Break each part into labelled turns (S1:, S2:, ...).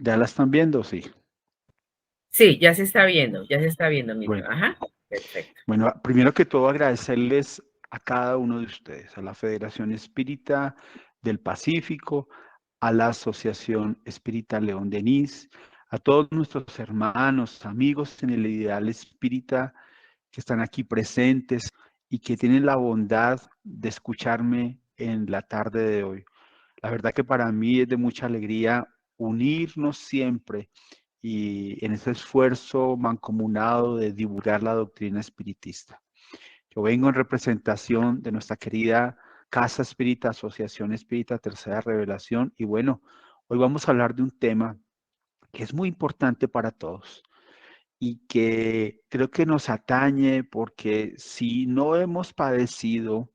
S1: ¿Ya la están viendo? Sí.
S2: Sí, ya se está viendo, Milton.
S1: Bueno,
S2: Ajá, perfecto.
S1: bueno, primero que todo agradecerles a cada uno de ustedes, a la Federación Espírita del Pacífico, a la Asociación Espírita León Denis, a todos nuestros hermanos, amigos en el ideal espírita que están aquí presentes y que tienen la bondad de escucharme en la tarde de hoy. La verdad que para mí es de mucha alegría unirnos siempre y en ese esfuerzo mancomunado de divulgar la doctrina espiritista. Yo vengo en representación de nuestra querida Casa Espírita, Asociación Espírita Tercera Revelación, y bueno, hoy vamos a hablar de un tema que es muy importante para todos y que creo que nos atañe porque si no hemos padecido,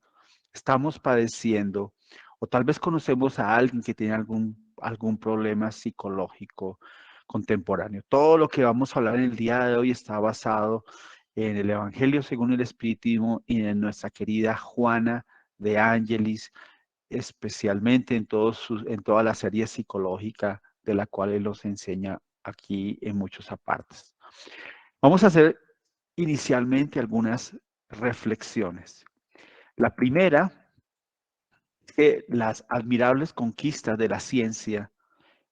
S1: estamos padeciendo, o tal vez conocemos a alguien que tiene algún problema psicológico contemporáneo. Todo lo que vamos a hablar en el día de hoy está basado en el Evangelio según el Espiritismo y en nuestra querida Juana de Ángelis, especialmente en toda la serie psicológica de la cual él nos enseña aquí en muchos apartes. Vamos a hacer inicialmente algunas reflexiones. La primera es que las admirables conquistas de la ciencia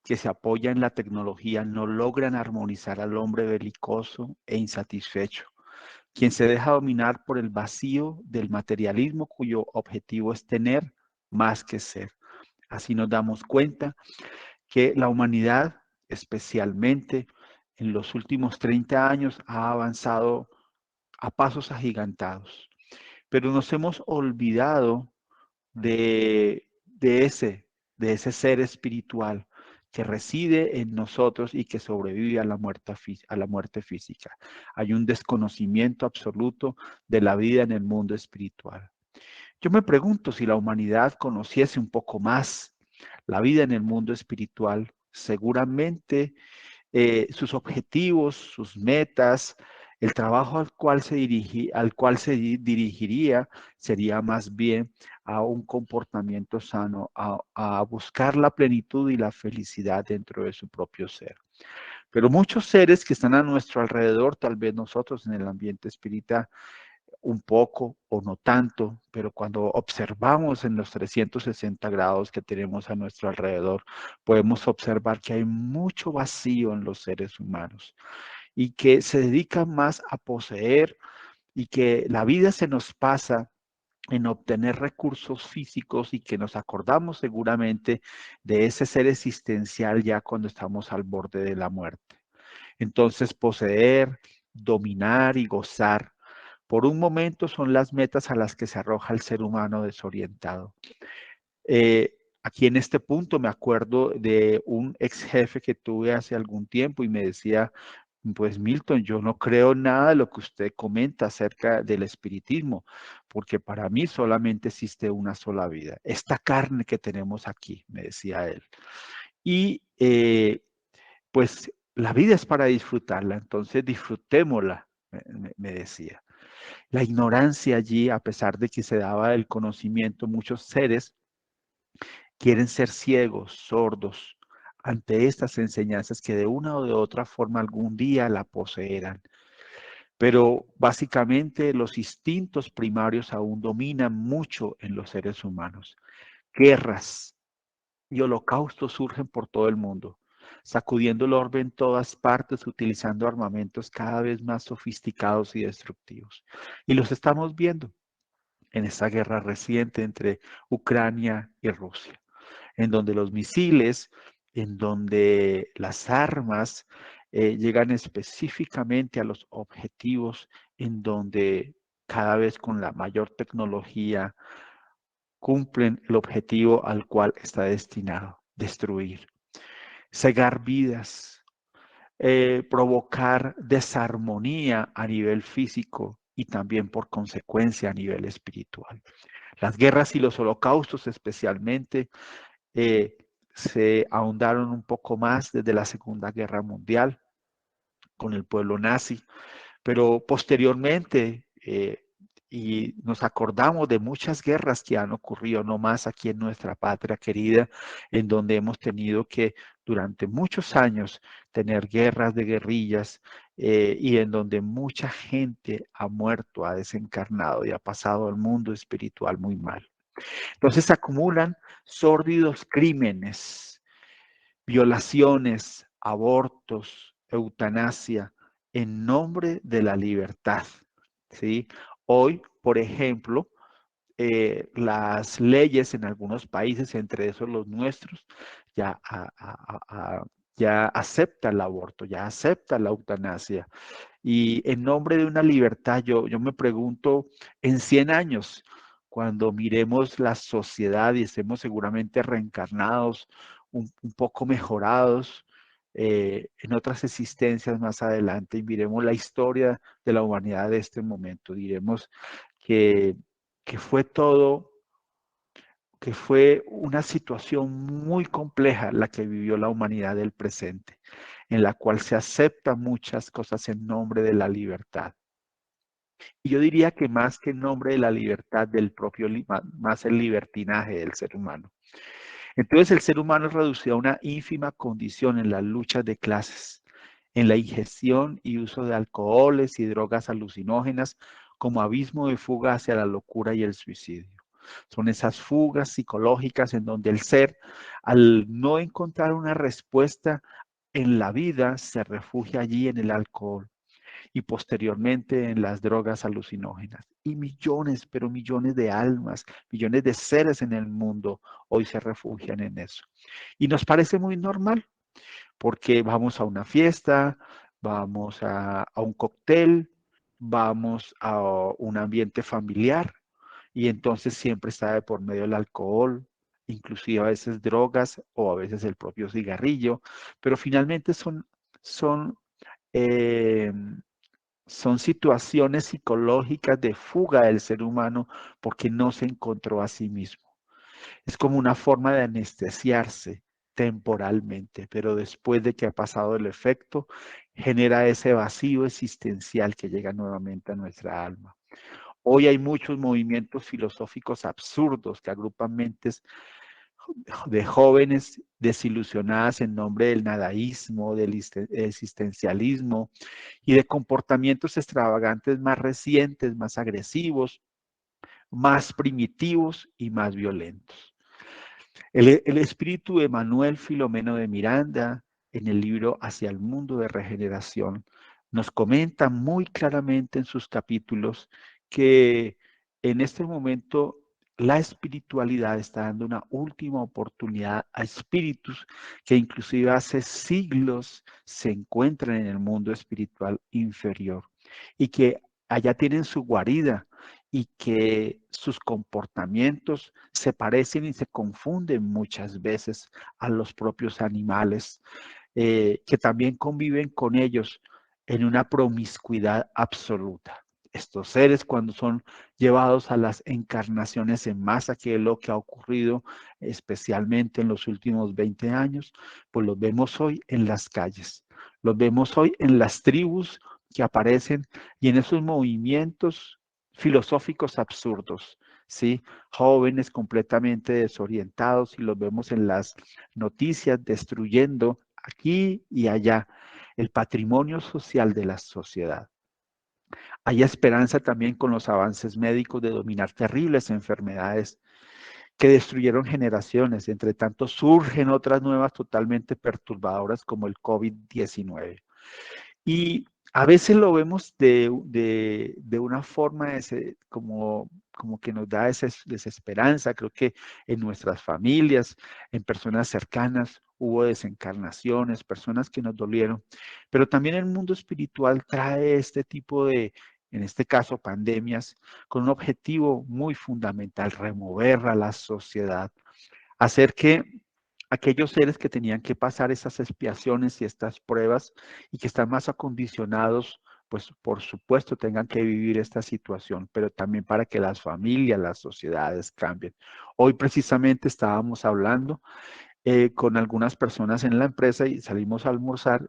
S1: que se apoya en la tecnología no logran armonizar al hombre belicoso e insatisfecho, quien se deja dominar por el vacío del materialismo cuyo objetivo es tener más que ser. Así nos damos cuenta que la humanidad, especialmente en los últimos 30 años, ha avanzado a pasos agigantados, pero nos hemos olvidado de de ese ser espiritual que reside en nosotros y que sobrevive a la muerte física. Hay un desconocimiento absoluto de la vida en el mundo espiritual. Yo me pregunto si la humanidad conociese un poco más la vida en el mundo espiritual, seguramente sus objetivos, sus metas, el trabajo al cual se dirigiría sería más bien a un comportamiento sano, a buscar la plenitud y la felicidad dentro de su propio ser. Pero muchos seres que están a nuestro alrededor, tal vez nosotros en el ambiente espiritual, un poco o no tanto, pero cuando observamos en los 360 grados que tenemos a nuestro alrededor, podemos observar que hay mucho vacío en los seres humanos y que se dedican más a poseer y que la vida se nos pasa en obtener recursos físicos y que nos acordamos seguramente de ese ser existencial ya cuando estamos al borde de la muerte. Entonces, poseer, dominar y gozar por un momento son las metas a las que se arroja el ser humano desorientado. Aquí en este punto me acuerdo de un ex jefe que tuve hace algún tiempo y me decía, pues Milton, yo no creo nada de lo que usted comenta acerca del espiritismo, porque para mí solamente existe una sola vida. Esta carne que tenemos aquí, me decía él. Y pues la vida es para disfrutarla, entonces disfrutémosla, me decía. La ignorancia allí, a pesar de que se daba el conocimiento, muchos seres quieren ser ciegos, sordos ante estas enseñanzas que de una o de otra forma algún día la poseerán. Pero básicamente los instintos primarios aún dominan mucho en los seres humanos. Guerras y holocaustos surgen por todo el mundo, sacudiendo el orbe en todas partes, utilizando armamentos cada vez más sofisticados y destructivos. Y los estamos viendo en esta guerra reciente entre Ucrania y Rusia, en donde los misiles, en donde las armas llegan específicamente a los objetivos, en donde cada vez con la mayor tecnología cumplen el objetivo al cual está destinado, destruir, cegar vidas, provocar desarmonía a nivel físico y también por consecuencia a nivel espiritual. Las guerras y los holocaustos especialmente eh, se ahondaron un poco más desde la Segunda Guerra Mundial con el pueblo nazi, pero posteriormente y nos acordamos de muchas guerras que han ocurrido, no más aquí en nuestra patria querida, en donde hemos tenido que durante muchos años tener guerras de guerrillas y en donde mucha gente ha muerto, ha desencarnado y ha pasado al mundo espiritual muy mal. Entonces se acumulan sórdidos crímenes, violaciones, abortos, eutanasia, en nombre de la libertad. ¿Sí? Hoy, por ejemplo, las leyes en algunos países, entre esos los nuestros, ya, ya acepta el aborto, ya acepta la eutanasia. Y en nombre de una libertad, yo me pregunto, en 100 años, cuando miremos la sociedad y estemos seguramente reencarnados, un poco mejorados en otras existencias más adelante y miremos la historia de la humanidad de este momento, diremos que, que fue todo, que fue una situación muy compleja la que vivió la humanidad del presente, en la cual se aceptan muchas cosas en nombre de la libertad. Y yo diría que más que en nombre de la libertad del propio, más el libertinaje del ser humano. Entonces el ser humano es reducido a una ínfima condición en las luchas de clases, en la ingestión y uso de alcoholes y drogas alucinógenas como abismo de fuga hacia la locura y el suicidio. Son esas fugas psicológicas en donde el ser, al no encontrar una respuesta en la vida, se refugia allí en el alcohol y posteriormente en las drogas alucinógenas. Y millones, pero millones de almas, millones de seres en el mundo hoy se refugian en eso. Y nos parece muy normal porque vamos a una fiesta, vamos a un cóctel, vamos a un ambiente familiar y entonces siempre está de por medio el alcohol, inclusive a veces drogas o a veces el propio cigarrillo, pero finalmente son eh, son situaciones psicológicas de fuga del ser humano porque no se encontró a sí mismo. Es como una forma de anestesiarse temporalmente, pero después de que ha pasado el efecto, genera ese vacío existencial que llega nuevamente a nuestra alma. Hoy hay muchos movimientos filosóficos absurdos que agrupan mentes de jóvenes desilusionadas en nombre del nadaísmo, del existencialismo y de comportamientos extravagantes más recientes, más agresivos, más primitivos y más violentos. El espíritu de Manuel Filomeno de Miranda, en el libro Hacia el mundo de regeneración, nos comenta muy claramente en sus capítulos que en este momento la espiritualidad está dando una última oportunidad a espíritus que inclusive hace siglos se encuentran en el mundo espiritual inferior y que allá tienen su guarida y que sus comportamientos se parecen y se confunden muchas veces a los propios animales, que también conviven con ellos en una promiscuidad absoluta. Estos seres cuando son llevados a las encarnaciones en masa, que es lo que ha ocurrido especialmente en los últimos 20 años, pues los vemos hoy en las calles, los vemos hoy en las tribus que aparecen y en esos movimientos filosóficos absurdos, ¿sí? Jóvenes completamente desorientados y los vemos en las noticias destruyendo aquí y allá el patrimonio social de la sociedad. Hay esperanza también con los avances médicos de dominar terribles enfermedades que destruyeron generaciones. Entre tanto, surgen otras nuevas totalmente perturbadoras como el COVID-19. Y a veces lo vemos de una forma como que nos da esa desesperanza. Creo que en nuestras familias, en personas cercanas, hubo desencarnaciones, personas que nos dolieron. Pero también el mundo espiritual trae este tipo de, en este caso, pandemias, con un objetivo muy fundamental, remover a la sociedad, hacer que aquellos seres que tenían que pasar esas expiaciones y estas pruebas y que están más acondicionados, pues por supuesto tengan que vivir esta situación, pero también para que las familias, las sociedades cambien. Hoy precisamente estábamos hablando con algunas personas en la empresa y salimos a almorzar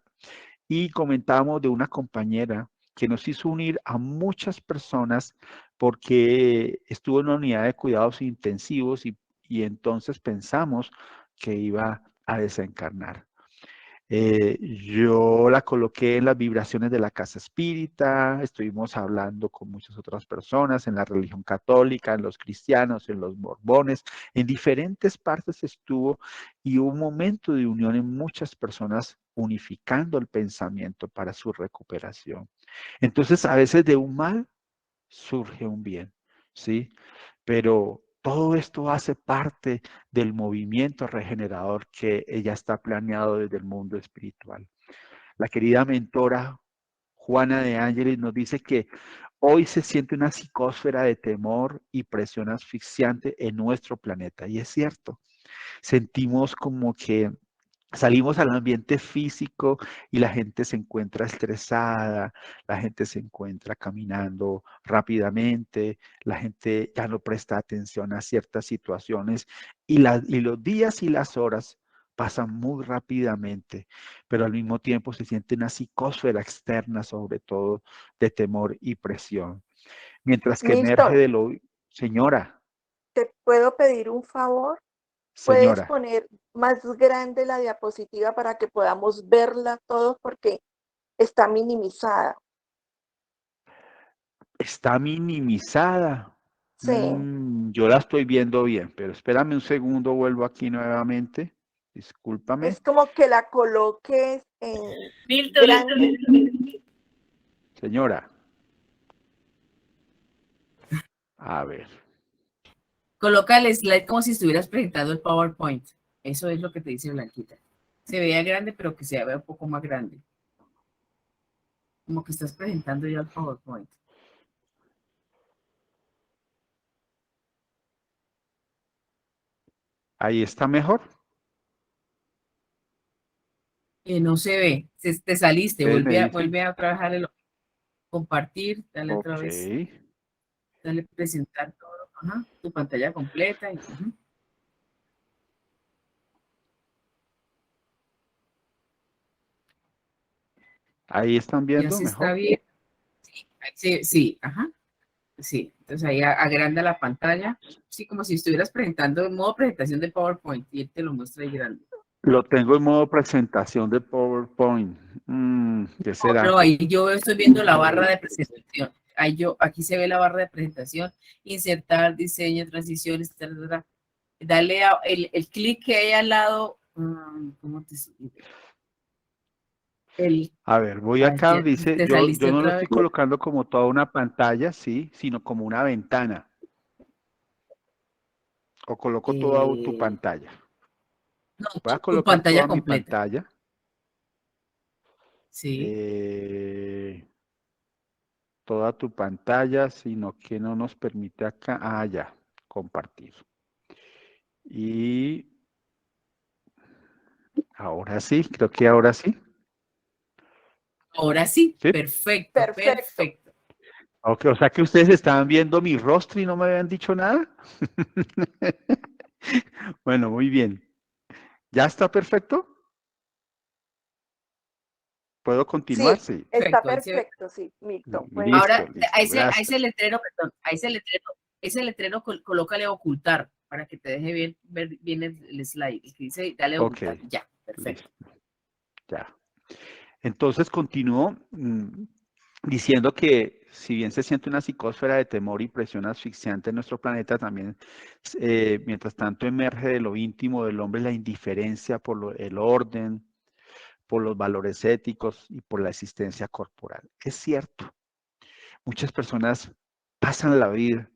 S1: y comentábamos de una compañera que nos hizo unir a muchas personas porque estuvo en una unidad de cuidados intensivos y entonces pensamos que iba a desencarnar. Yo la coloqué en las vibraciones de la casa espírita, estuvimos hablando con muchas otras personas en la religión católica, en los cristianos, en los mormones, en diferentes partes estuvo y hubo un momento de unión en muchas personas unificando el pensamiento para su recuperación. Entonces, a veces de un mal surge un bien, ¿sí? Pero todo esto hace parte del movimiento regenerador que ya está planeado desde el mundo espiritual. La querida mentora Juana de Ángeles nos dice que hoy se siente una psicósfera de temor y presión asfixiante en nuestro planeta. Y es cierto, sentimos como que salimos al ambiente físico y la gente se encuentra estresada, la gente se encuentra caminando rápidamente, la gente ya no presta atención a ciertas situaciones y los días y las horas pasan muy rápidamente, pero al mismo tiempo se siente una psicosfera externa, sobre todo de temor y presión. Mientras que emerge
S3: Milton,
S1: de lo... Señora,
S3: ¿te puedo pedir un favor? ¿Puedes
S1: señora,
S3: poner más grande la diapositiva para que podamos verla todos porque está minimizada?
S1: está minimizada.
S3: Sí,
S1: Yo la estoy viendo bien, pero espérame un segundo, vuelvo aquí nuevamente. Discúlpame.
S3: es como que la coloques en
S2: Milton,
S3: grande.
S1: Señora, a ver.
S2: coloca el slide como si estuvieras presentando el PowerPoint. Eso es lo que te dice Blanquita. Se vea grande, pero que se vea un poco más grande. Como que estás presentando ya el PowerPoint.
S1: Ahí está mejor.
S2: No se ve. Te saliste.
S1: Ustedes me dicen.
S2: Vuelve a trabajar el compartir. Dale otra
S1: Ok.
S2: vez. Dale presentar todo. Ajá, tu pantalla completa.
S1: Ahí están
S2: Ya
S1: viendo
S2: se está
S1: mejor.
S2: bien. Sí, sí, ajá. Sí, entonces ahí agranda la pantalla. Sí, como si estuvieras presentando en modo presentación de PowerPoint y él te lo muestra ahí grande.
S1: Lo tengo en modo presentación de PowerPoint. ¿Qué será?
S2: No, ahí yo estoy viendo la barra de presentación. Aquí se ve la barra de presentación, insertar, diseño, transiciones, etc. Dale el clic que hay al lado. ¿Cómo te sirve? El,
S1: A ver, voy acá donde dice,
S2: te
S1: yo
S2: saliste
S1: no lo
S2: otra
S1: estoy
S2: vez.
S1: colocando como toda una pantalla, sí, sino como una ventana. O coloco toda tu
S2: Eh,
S1: pantalla.
S2: no,
S1: Voy a
S2: tu
S1: colocar
S2: pantalla
S1: toda mi
S2: completa.
S1: pantalla.
S2: Sí.
S1: Toda tu pantalla, sino que no nos permite acá, ya, compartir. Y ahora sí, creo que ahora sí.
S2: Ahora sí,
S1: ¿Sí?
S2: perfecto,
S3: Perfecto.
S2: perfecto.
S1: Ok, o sea que ustedes estaban viendo mi rostro y no me habían dicho nada. Bueno, muy bien. ¿Ya está perfecto? ¿Puedo continuar?
S3: Sí,
S1: Sí.
S3: está
S2: Perfecto, ahí se ve.
S3: perfecto, sí, Milton. Puedes.
S1: Listo,
S2: Ahora,
S1: listo.
S2: a ese
S1: Gracias.
S2: letrero, perdón, ese letrero colócale ocultar para que te deje bien, ver bien el slide. El que dice, dale a
S1: Ok,
S2: ocultar. Ya, perfecto.
S1: listo. Ya. Entonces continúo diciendo que si bien se siente una psicosfera de temor y presión asfixiante en nuestro planeta, también, mientras tanto, emerge de lo íntimo del hombre la indiferencia por el orden, por los valores éticos y por la existencia corporal. Es cierto, muchas personas pasan la vida,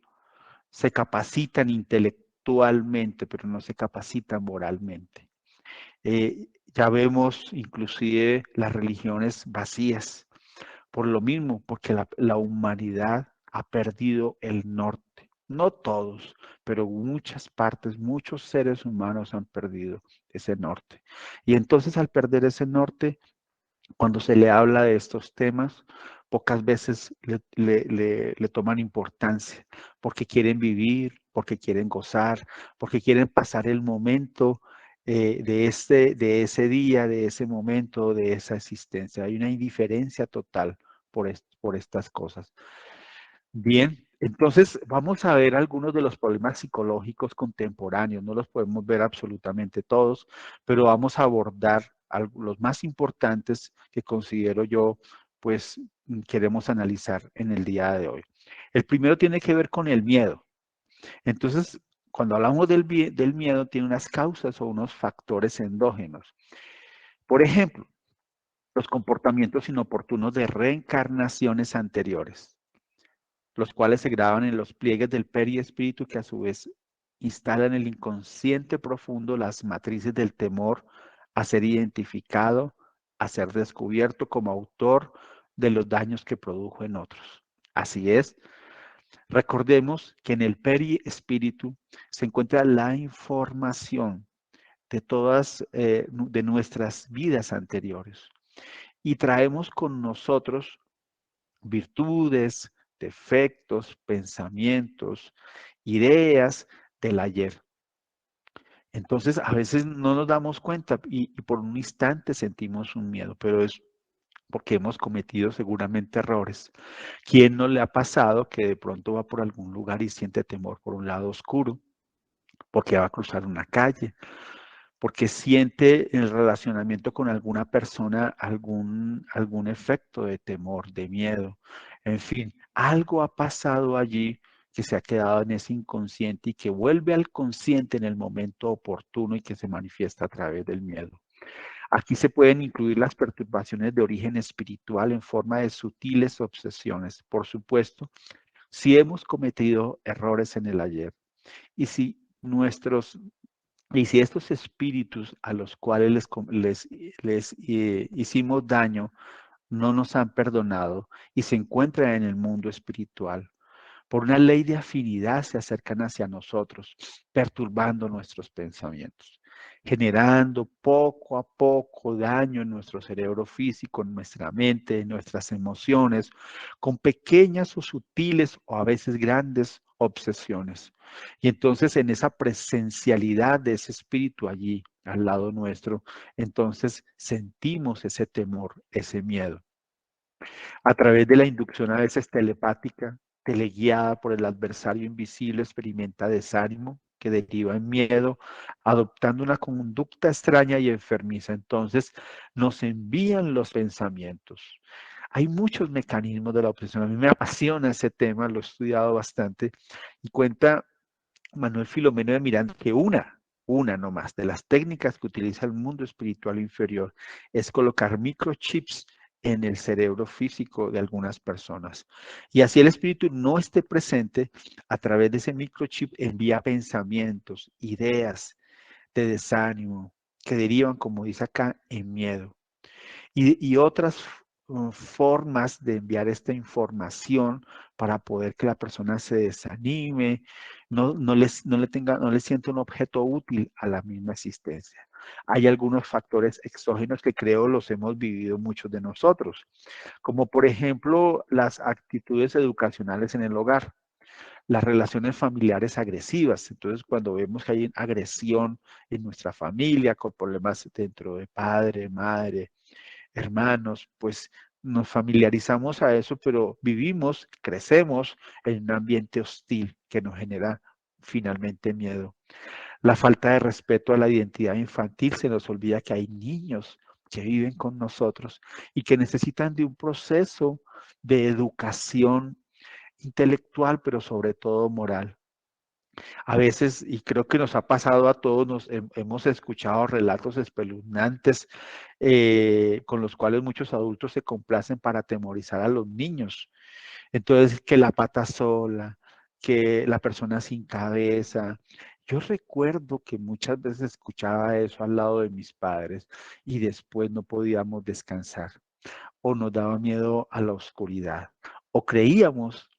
S1: se capacitan intelectualmente, pero no se capacitan moralmente. Ya vemos inclusive las religiones vacías, por lo mismo, porque la humanidad ha perdido el norte. No todos, pero muchas partes, muchos seres humanos han perdido ese norte. Y entonces al perder ese norte, cuando se le habla de estos temas, pocas veces le toman importancia, porque quieren vivir, porque quieren gozar, porque quieren pasar el momento de ese día, de ese momento, de esa existencia. Hay una indiferencia total por estas cosas. Bien, Entonces, vamos a ver algunos de los problemas psicológicos contemporáneos. No los podemos ver absolutamente todos, pero vamos a abordar los más importantes que considero yo, pues, queremos analizar en el día de hoy. El primero tiene que ver con el miedo. Entonces, cuando hablamos del miedo, tiene unas causas o unos factores endógenos. Por ejemplo, los comportamientos inoportunos de reencarnaciones anteriores, los cuales se graban en los pliegues del periespíritu que a su vez instalan en el inconsciente profundo las matrices del temor a ser identificado, a ser descubierto como autor de los daños que produjo en otros. Así es, recordemos que en el periespíritu se encuentra la información de todas de nuestras vidas anteriores y traemos con nosotros virtudes, defectos, pensamientos, ideas del ayer. Entonces, a veces no nos damos cuenta y por un instante sentimos un miedo, pero es porque hemos cometido seguramente errores. ¿Quién no le ha pasado que de pronto va por algún lugar y siente temor por un lado oscuro? Porque va a cruzar una calle, porque siente el relacionamiento con alguna persona algún efecto de temor, de miedo. En fin, algo ha pasado allí que se ha quedado en ese inconsciente y que vuelve al consciente en el momento oportuno y que se manifiesta a través del miedo. Aquí se pueden incluir las perturbaciones de origen espiritual en forma de sutiles obsesiones. Por supuesto, si hemos cometido errores en el ayer y si estos espíritus a los cuales les hicimos daño no nos han perdonado y se encuentran en el mundo espiritual, por una ley de afinidad se acercan hacia nosotros, perturbando nuestros pensamientos, generando poco a poco daño en nuestro cerebro físico, en nuestra mente, en nuestras emociones, con pequeñas o sutiles o a veces grandes obsesiones. Y entonces en esa presencialidad de ese espíritu allí al lado nuestro, entonces sentimos ese temor, ese miedo a través de la inducción a veces telepática, teleguiada por el adversario invisible, experimenta desánimo que deriva en miedo, adoptando una conducta extraña y enfermiza. Entonces nos envían los pensamientos. Hay muchos mecanismos de la obsesión. A mí me apasiona ese tema, lo he estudiado bastante y cuenta Manuel Filomeno de Miranda que una nomás de las técnicas que utiliza el mundo espiritual inferior es colocar microchips en el cerebro físico de algunas personas. Y así el espíritu no esté presente, a través de ese microchip envía pensamientos, ideas de desánimo que derivan, como dice acá, en miedo y otras formas de enviar esta información para poder que la persona se desanime, no le sienta un objeto útil a la misma existencia. Hay algunos factores exógenos que creo los hemos vivido muchos de nosotros, como por ejemplo las actitudes educacionales en el hogar, las relaciones familiares agresivas. Entonces, cuando vemos que hay agresión en nuestra familia, con problemas dentro de padre, madre, hermanos, pues nos familiarizamos a eso, pero vivimos, crecemos en un ambiente hostil que nos genera finalmente miedo. La falta de respeto a la identidad infantil, se nos olvida que hay niños que viven con nosotros y que necesitan de un proceso de educación intelectual, pero sobre todo moral. A veces, y creo que nos ha pasado a todos, hemos escuchado relatos espeluznantes con los cuales muchos adultos se complacen para atemorizar a los niños. Entonces, que la pata sola, que la persona sin cabeza. Yo recuerdo que muchas veces escuchaba eso al lado de mis padres y después no podíamos descansar o nos daba miedo a la oscuridad o creíamos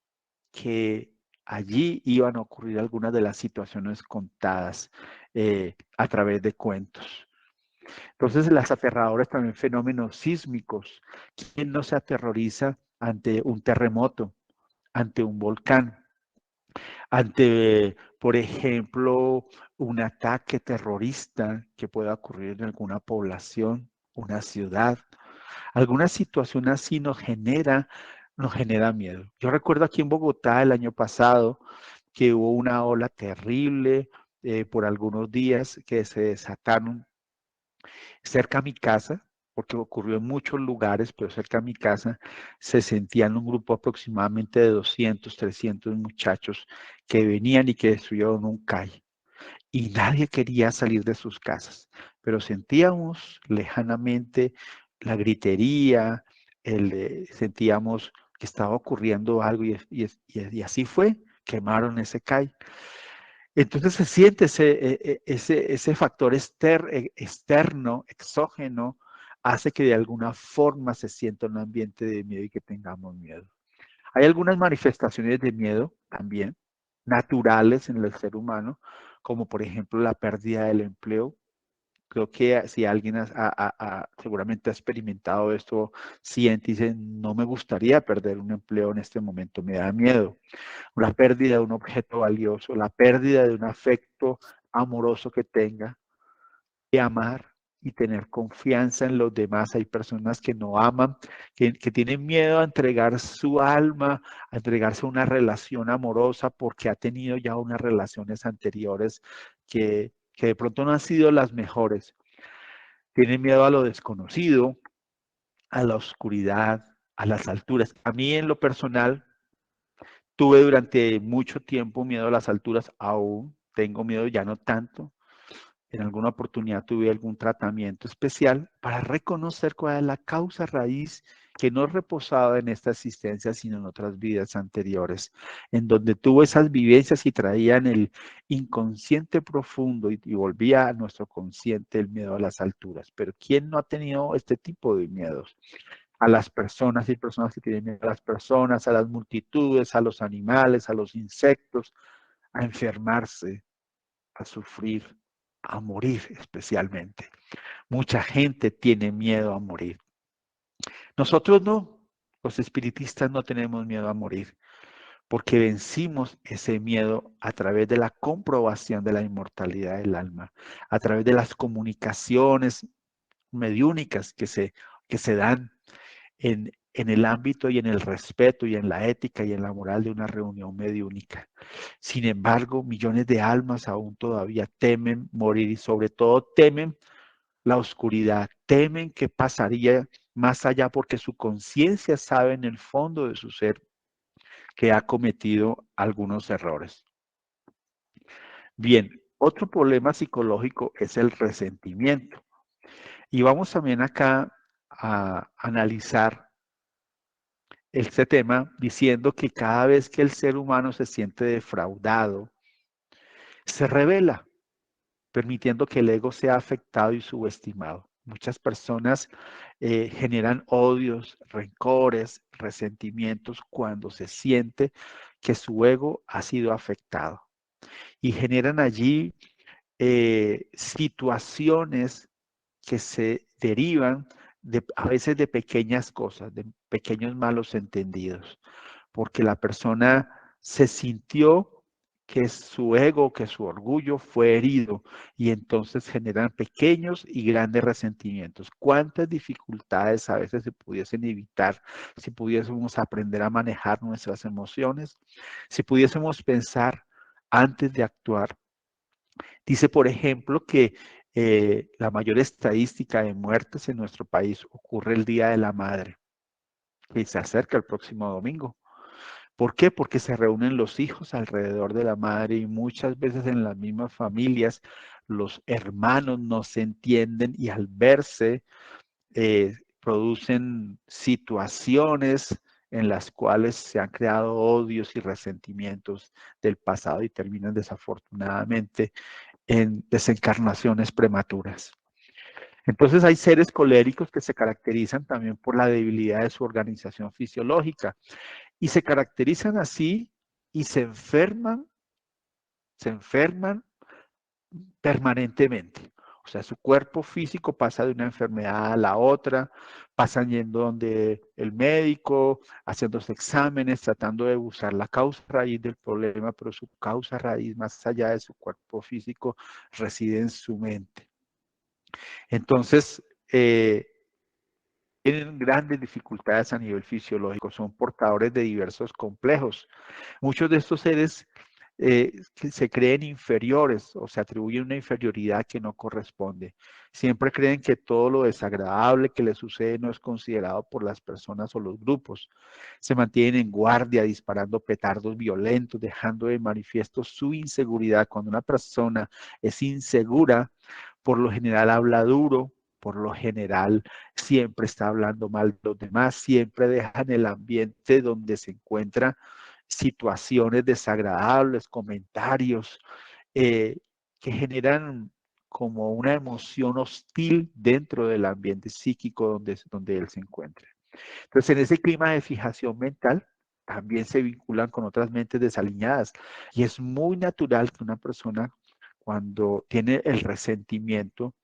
S1: que allí iban a ocurrir algunas de las situaciones contadas a través de cuentos. Entonces, las aterradoras también fenómenos sísmicos. ¿Quién no se aterroriza ante un terremoto, ante un volcán, ante, por ejemplo, un ataque terrorista que pueda ocurrir en alguna población, una ciudad? Alguna situación así nos genera nos genera miedo. Yo recuerdo aquí en Bogotá el año pasado que hubo una ola terrible por algunos días que se desataron cerca a mi casa, porque ocurrió en muchos lugares, pero cerca a mi casa se sentían un grupo aproximadamente de 200, 300 muchachos que venían y que destruyeron un calle. Y nadie quería salir de sus casas, pero sentíamos lejanamente la gritería, sentíamos que estaba ocurriendo algo y así fue, quemaron ese calle. Entonces se siente ese factor externo, exógeno, hace que de alguna forma se sienta un ambiente de miedo y que tengamos miedo. Hay algunas manifestaciones de miedo también, naturales en el ser humano, como por ejemplo la pérdida del empleo. Creo que si alguien seguramente ha experimentado esto, siente y dice, no me gustaría perder un empleo en este momento, me da miedo. La pérdida de un objeto valioso, la pérdida de un afecto amoroso que tenga, de amar y tener confianza en los demás. Hay personas que no aman, que tienen miedo a entregar su alma, a entregarse a una relación amorosa porque ha tenido ya unas relaciones anteriores que de pronto no han sido las mejores. Tienen miedo a lo desconocido, a la oscuridad, a las alturas. A mí en lo personal, tuve durante mucho tiempo miedo a las alturas, aún tengo miedo, ya no tanto. En alguna oportunidad tuve algún tratamiento especial para reconocer cuál es la causa raíz que no reposaba en esta existencia, sino en otras vidas anteriores, en donde tuvo esas vivencias y traían el inconsciente profundo y volvía a nuestro consciente el miedo a las alturas. Pero ¿quién no ha tenido este tipo de miedos? A las personas, hay personas que tienen miedo a las personas, a las multitudes, a los animales, a los insectos, a enfermarse, a sufrir, a morir especialmente. Mucha gente tiene miedo a morir. Nosotros no, los espiritistas no tenemos miedo a morir, porque vencimos ese miedo a través de la comprobación de la inmortalidad del alma, a través de las comunicaciones mediúnicas que se dan en el ámbito y en el respeto y en la ética y en la moral de una reunión mediúnica. Sin embargo, millones de almas aún todavía temen morir y sobre todo temen la oscuridad, temen que pasaría más allá porque su conciencia sabe en el fondo de su ser que ha cometido algunos errores. Bien, otro problema psicológico es el resentimiento. Y vamos también acá a analizar este tema diciendo que cada vez que el ser humano se siente defraudado, se revela, permitiendo que el ego sea afectado y subestimado. Muchas personas generan odios, rencores, resentimientos cuando se siente que su ego ha sido afectado y generan allí situaciones que se derivan a veces de pequeñas cosas, de pequeños malos entendidos, porque la persona se sintió que su ego, que su orgullo fue herido y entonces generan pequeños y grandes resentimientos. ¿Cuántas dificultades a veces se pudiesen evitar si pudiésemos aprender a manejar nuestras emociones? Si pudiésemos pensar antes de actuar. Dice, por ejemplo, que la mayor estadística de muertes en nuestro país ocurre el Día de la Madre, que se acerca el próximo domingo. ¿Por qué? Porque se reúnen los hijos alrededor de la madre y muchas veces en las mismas familias los hermanos no se entienden y al verse producen situaciones en las cuales se han creado odios y resentimientos del pasado y terminan desafortunadamente en desencarnaciones prematuras. Entonces hay seres coléricos que se caracterizan también por la debilidad de su organización fisiológica y se caracterizan así y se enferman permanentemente. O sea, su cuerpo físico pasa de una enfermedad a la otra, pasan yendo donde el médico, haciéndose exámenes, tratando de buscar la causa raíz del problema, pero su causa raíz más allá de su cuerpo físico reside en su mente. Entonces, tienen grandes dificultades a nivel fisiológico, son portadores de diversos complejos. Muchos de estos seres que se creen inferiores o se atribuyen una inferioridad que no corresponde. Siempre creen que todo lo desagradable que les sucede no es considerado por las personas o los grupos. Se mantienen en guardia, disparando petardos violentos, dejando de manifiesto su inseguridad. Cuando una persona es insegura, por lo general habla duro, por lo general siempre está hablando mal de los demás, siempre dejan el ambiente donde se encuentra situaciones desagradables, comentarios que generan como una emoción hostil dentro del ambiente psíquico donde él se encuentra. Entonces, en ese clima de fijación mental, también se vinculan con otras mentes desaliñadas. Y es muy natural que una persona, cuando tiene el resentimiento,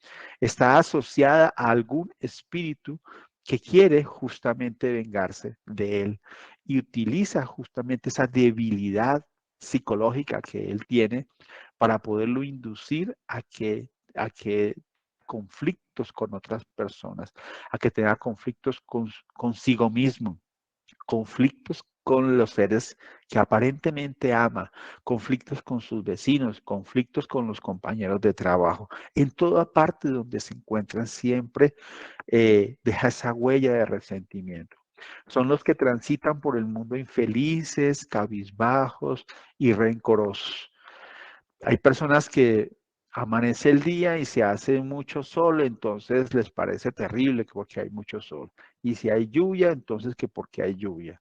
S1: está asociada a algún espíritu que quiere justamente vengarse de él y utiliza justamente esa debilidad psicológica que él tiene para poderlo inducir a que conflictos con otras personas, a que tenga conflictos consigo mismo, conflictos con los seres que aparentemente ama, conflictos con sus vecinos, conflictos con los compañeros de trabajo. En toda parte donde se encuentran siempre deja esa huella de resentimiento. Son los que transitan por el mundo infelices, cabizbajos y rencorosos. Hay personas que amanece el día y se hace mucho sol, entonces les parece terrible porque hay mucho sol. Y si hay lluvia, entonces que porque hay lluvia.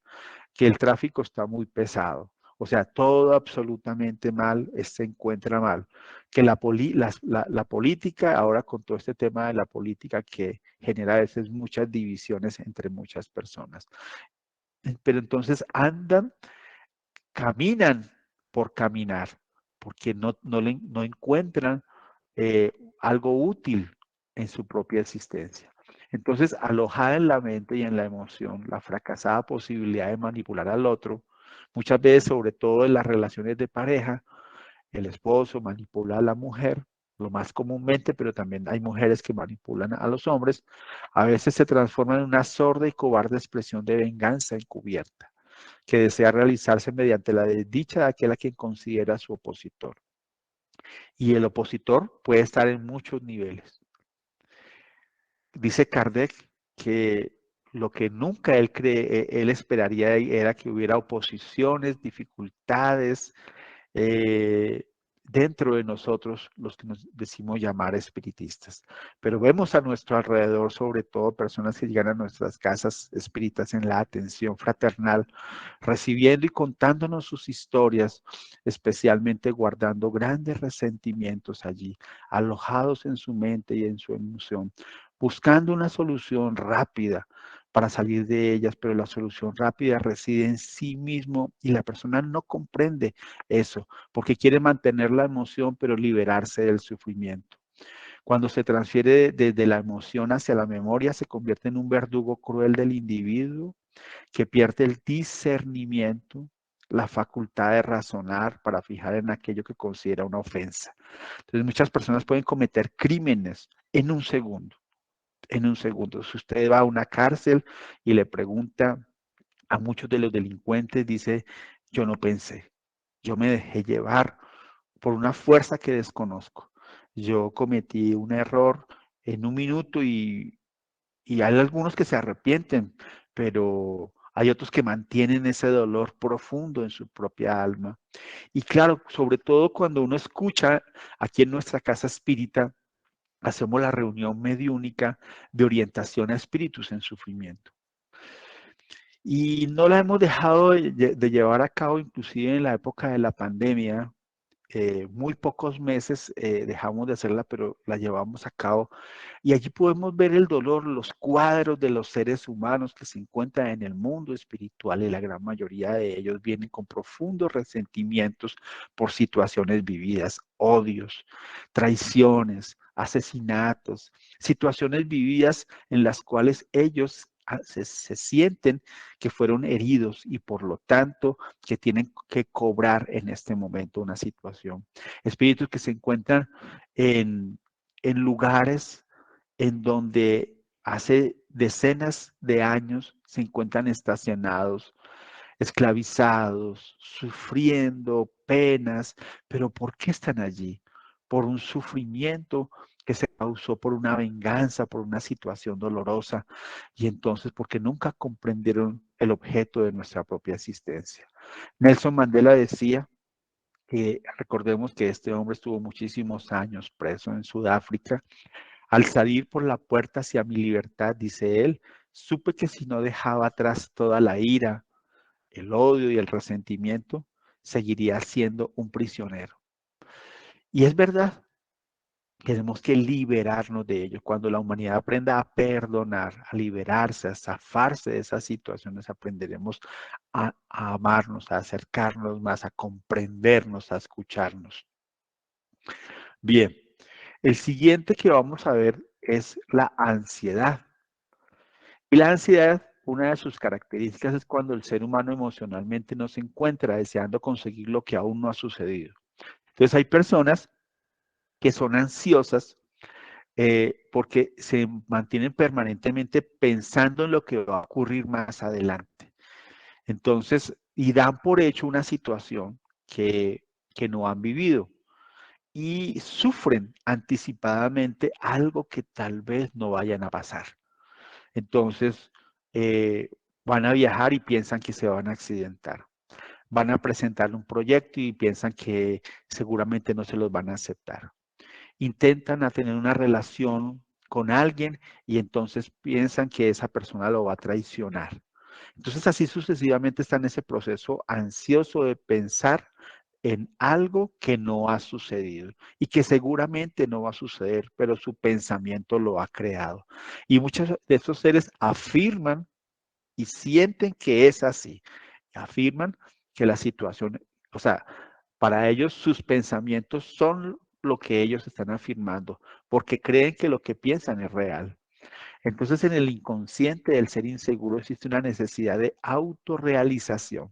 S1: Que el tráfico está muy pesado. O sea, todo absolutamente mal se encuentra mal. Que la política, ahora con todo este tema de la política que genera a veces muchas divisiones entre muchas personas. Pero entonces caminan por caminar, porque no encuentran algo útil en su propia existencia. Entonces, alojada en la mente y en la emoción, la fracasada posibilidad de manipular al otro, muchas veces, sobre todo en las relaciones de pareja, el esposo manipula a la mujer, lo más comúnmente, pero también hay mujeres que manipulan a los hombres, a veces se transforma en una sorda y cobarde expresión de venganza encubierta que desea realizarse mediante la desdicha de aquel a quien considera su opositor. Y el opositor puede estar en muchos niveles. Dice Kardec que lo que nunca él esperaría era que hubiera oposiciones, dificultades, dentro de nosotros, los que nos decimos llamar espiritistas. Pero vemos a nuestro alrededor, sobre todo, personas que llegan a nuestras casas espíritas en la atención fraternal, recibiendo y contándonos sus historias, especialmente guardando grandes resentimientos allí, alojados en su mente y en su emoción, buscando una solución rápida para salir de ellas, pero la solución rápida reside en sí mismo y la persona no comprende eso, porque quiere mantener la emoción, pero liberarse del sufrimiento. Cuando se transfiere desde la emoción hacia la memoria, se convierte en un verdugo cruel del individuo que pierde el discernimiento, la facultad de razonar para fijar en aquello que considera una ofensa. Entonces, muchas personas pueden cometer crímenes en un segundo. En un segundo. Si usted va a una cárcel y le pregunta a muchos de los delincuentes, dice, yo no pensé, yo me dejé llevar por una fuerza que desconozco. Yo cometí un error en un minuto y hay algunos que se arrepienten, pero hay otros que mantienen ese dolor profundo en su propia alma. Y claro, sobre todo cuando uno escucha aquí en nuestra casa espírita, hacemos la reunión mediúnica de orientación a espíritus en sufrimiento. Y no la hemos dejado de llevar a cabo, inclusive en la época de la pandemia. Muy pocos meses dejamos de hacerla, pero la llevamos a cabo. Y allí podemos ver el dolor, los cuadros de los seres humanos que se encuentran en el mundo espiritual y la gran mayoría de ellos vienen con profundos resentimientos por situaciones vividas, odios, traiciones, asesinatos, situaciones vividas en las cuales ellos se sienten que fueron heridos y por lo tanto que tienen que cobrar en este momento una situación. Espíritus que se encuentran en lugares en donde hace decenas de años se encuentran estacionados, esclavizados, sufriendo penas, pero ¿por qué están allí? Por un sufrimiento que se causó por una venganza, por una situación dolorosa, y entonces porque nunca comprendieron el objeto de nuestra propia existencia. Nelson Mandela decía que recordemos que este hombre estuvo muchísimos años preso en Sudáfrica. Al salir por la puerta hacia mi libertad, dice él, supe que si no dejaba atrás toda la ira, el odio y el resentimiento, seguiría siendo un prisionero. Y es verdad, tenemos que liberarnos de ello. Cuando la humanidad aprenda a perdonar, a liberarse, a zafarse de esas situaciones, aprenderemos a amarnos, a acercarnos más, a comprendernos, a escucharnos. Bien, el siguiente que vamos a ver es la ansiedad. Y la ansiedad, una de sus características es cuando el ser humano emocionalmente no se encuentra deseando conseguir lo que aún no ha sucedido. Entonces hay personas que son ansiosas porque se mantienen permanentemente pensando en lo que va a ocurrir más adelante. Entonces, y dan por hecho una situación que no han vivido y sufren anticipadamente algo que tal vez no vayan a pasar. Entonces, eh, van a viajar y piensan que se van a accidentar. Van a presentar un proyecto y piensan que seguramente no se los van a aceptar. Intentan a tener una relación con alguien y entonces piensan que esa persona lo va a traicionar. Entonces así sucesivamente está en ese proceso ansioso de pensar en algo que no ha sucedido y que seguramente no va a suceder, pero su pensamiento lo ha creado. Y muchos de esos seres afirman y sienten que es así. Afirman que la situación, o sea, para ellos sus pensamientos son lo que ellos están afirmando, porque creen que lo que piensan es real. Entonces, en el inconsciente del ser inseguro existe una necesidad de autorrealización,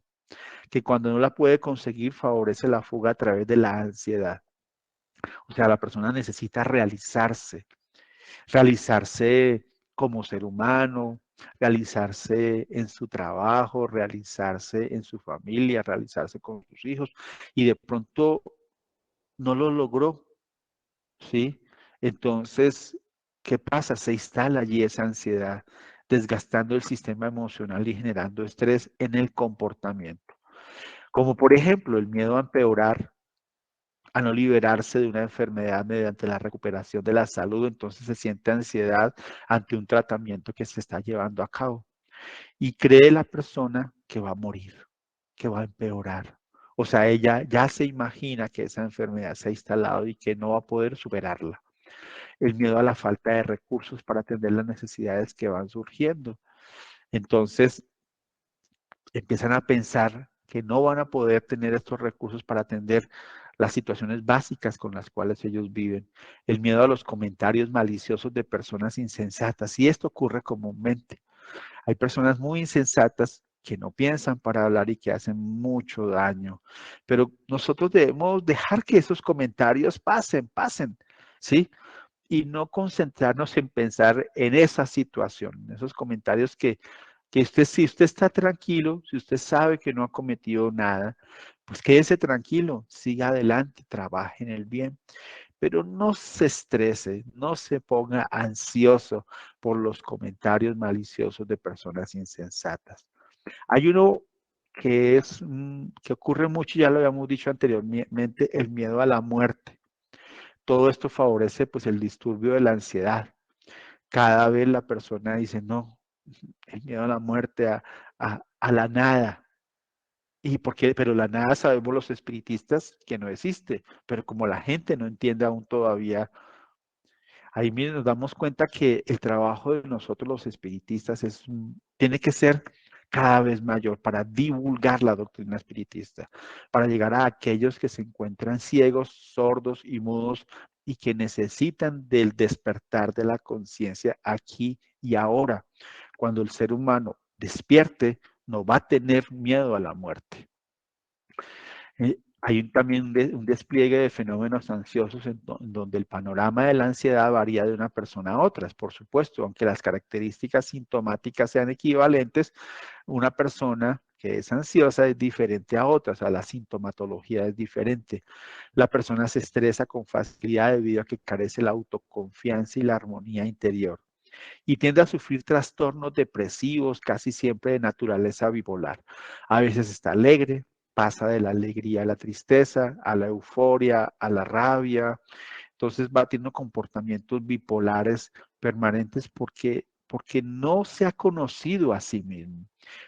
S1: que cuando no la puede conseguir favorece la fuga a través de la ansiedad. O sea, la persona necesita realizarse como ser humano, realizarse en su trabajo, realizarse en su familia, realizarse con sus hijos, y de pronto no lo logró, ¿sí? Entonces, ¿qué pasa? Se instala allí esa ansiedad, desgastando el sistema emocional y generando estrés en el comportamiento. Como por ejemplo, el miedo a empeorar, a no liberarse de una enfermedad mediante la recuperación de la salud, entonces se siente ansiedad ante un tratamiento que se está llevando a cabo. Y cree la persona que va a morir, que va a empeorar. O sea, ella ya se imagina que esa enfermedad se ha instalado y que no va a poder superarla. El miedo a la falta de recursos para atender las necesidades que van surgiendo. Entonces, empiezan a pensar que no van a poder tener estos recursos para atender las situaciones básicas con las cuales ellos viven. El miedo a los comentarios maliciosos de personas insensatas. Y esto ocurre comúnmente. Hay personas muy insensatas que no piensan para hablar y que hacen mucho daño. Pero nosotros debemos dejar que esos comentarios pasen, ¿sí? Y no concentrarnos en pensar en esa situación, en esos comentarios que usted, si usted está tranquilo, si usted sabe que no ha cometido nada, pues quédese tranquilo, siga adelante, trabaje en el bien, pero no se estrese, no se ponga ansioso por los comentarios maliciosos de personas insensatas. Hay uno que es que ocurre mucho, ya lo habíamos dicho anteriormente, el miedo a la muerte. Todo esto favorece pues el disturbio de la ansiedad. Cada vez la persona dice, no, el miedo a la muerte, a la nada. ¿Y por qué? Pero la nada sabemos los espiritistas que no existe, pero como la gente no entiende aún todavía, ahí mismo nos damos cuenta que el trabajo de nosotros los espiritistas tiene que ser cada vez mayor para divulgar la doctrina espiritista, para llegar a aquellos que se encuentran ciegos, sordos y mudos y que necesitan del despertar de la conciencia aquí y ahora. Cuando el ser humano despierte, no va a tener miedo a la muerte. Hay también un despliegue de fenómenos ansiosos en donde el panorama de la ansiedad varía de una persona a otra, por supuesto, aunque las características sintomáticas sean equivalentes, una persona que es ansiosa es diferente a otra, o sea, la sintomatología es diferente. La persona se estresa con facilidad debido a que carece la autoconfianza y la armonía interior y tiende a sufrir trastornos depresivos casi siempre de naturaleza bipolar. A veces está alegre, pasa de la alegría a la tristeza, a la euforia, a la rabia. Entonces va teniendo comportamientos bipolares permanentes porque no se ha conocido a sí mismo.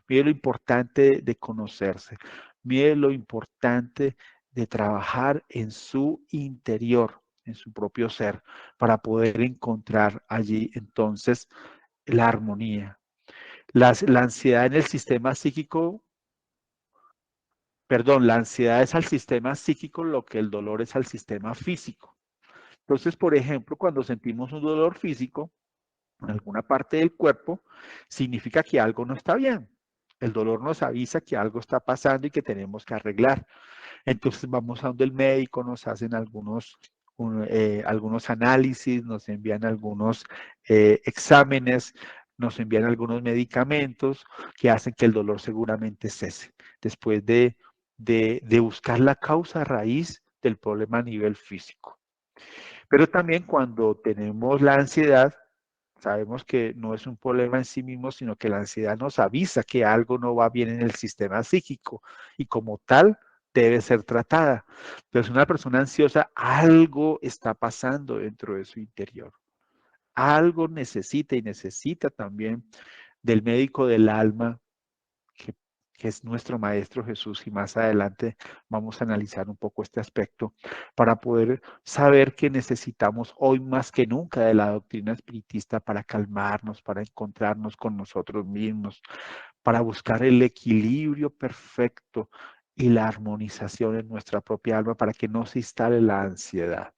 S1: Mire lo importante de conocerse. Mire lo importante de trabajar en su interior, en su propio ser, para poder encontrar allí entonces la armonía. La ansiedad en el sistema psíquico, perdón, la ansiedad es al sistema psíquico lo que el dolor es al sistema físico. Entonces, por ejemplo, cuando sentimos un dolor físico en alguna parte del cuerpo, significa que algo no está bien. El dolor nos avisa que algo está pasando y que tenemos que arreglar. Entonces vamos a donde el médico, nos hacen algunos análisis, nos envían algunos exámenes, nos envían algunos medicamentos que hacen que el dolor seguramente cese, después de buscar la causa raíz del problema a nivel físico. Pero también cuando tenemos la ansiedad, sabemos que no es un problema en sí mismo, sino que la ansiedad nos avisa que algo no va bien en el sistema psíquico y como tal debe ser tratada. Entonces, una persona ansiosa, algo está pasando dentro de su interior. Algo necesita y necesita también del médico del alma, que, que es nuestro Maestro Jesús, y más adelante vamos a analizar un poco este aspecto para poder saber que necesitamos hoy más que nunca de la doctrina espiritista para calmarnos, para encontrarnos con nosotros mismos, para buscar el equilibrio perfecto y la armonización en nuestra propia alma para que no se instale la ansiedad.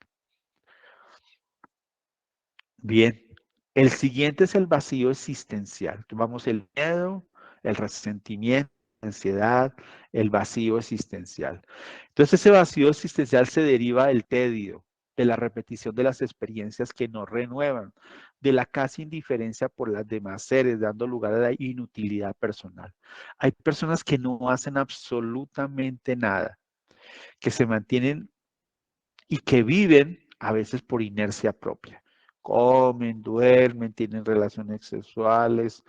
S1: Bien, el siguiente es el vacío existencial. Tomamos el miedo, el resentimiento, la ansiedad, el vacío existencial. Entonces ese vacío existencial se deriva del tedio, de la repetición de las experiencias que no renuevan, de la casi indiferencia por las demás seres, dando lugar a la inutilidad personal. Hay personas que no hacen absolutamente nada, que se mantienen y que viven a veces por inercia propia. Comen, duermen, tienen relaciones sexuales,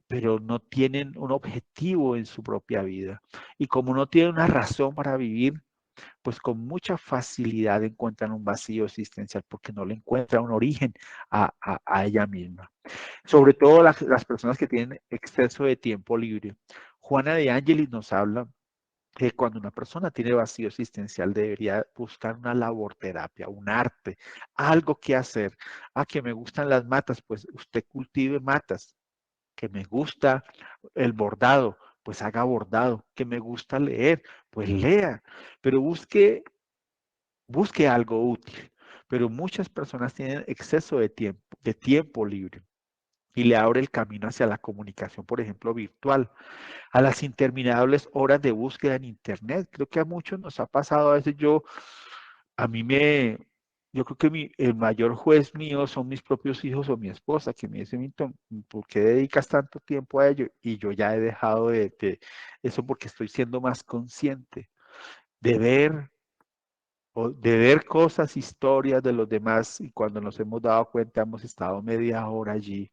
S1: pero no tienen un objetivo en su propia vida. Y como no tienen una razón para vivir, pues con mucha facilidad encuentran un vacío existencial porque no le encuentran un origen a ella misma. Sobre todo las personas que tienen exceso de tiempo libre. Juana de Ángelis nos habla que cuando una persona tiene vacío existencial debería buscar una labor terapia, un arte, algo que hacer. Ah, que me gustan las matas, pues usted cultive matas. Que me gusta el bordado, pues haga bordado. Que me gusta leer, pues lea. Pero busque algo útil. Pero muchas personas tienen exceso de tiempo libre y le abre el camino hacia la comunicación, por ejemplo, virtual, a las interminables horas de búsqueda en Internet. Creo que a muchos nos ha pasado, a veces yo creo que el mayor juez mío son mis propios hijos o mi esposa, que me dicen, Milton, ¿por qué dedicas tanto tiempo a ello? Y yo ya he dejado de eso porque estoy siendo más consciente de ver cosas, historias de los demás, y cuando nos hemos dado cuenta hemos estado media hora allí,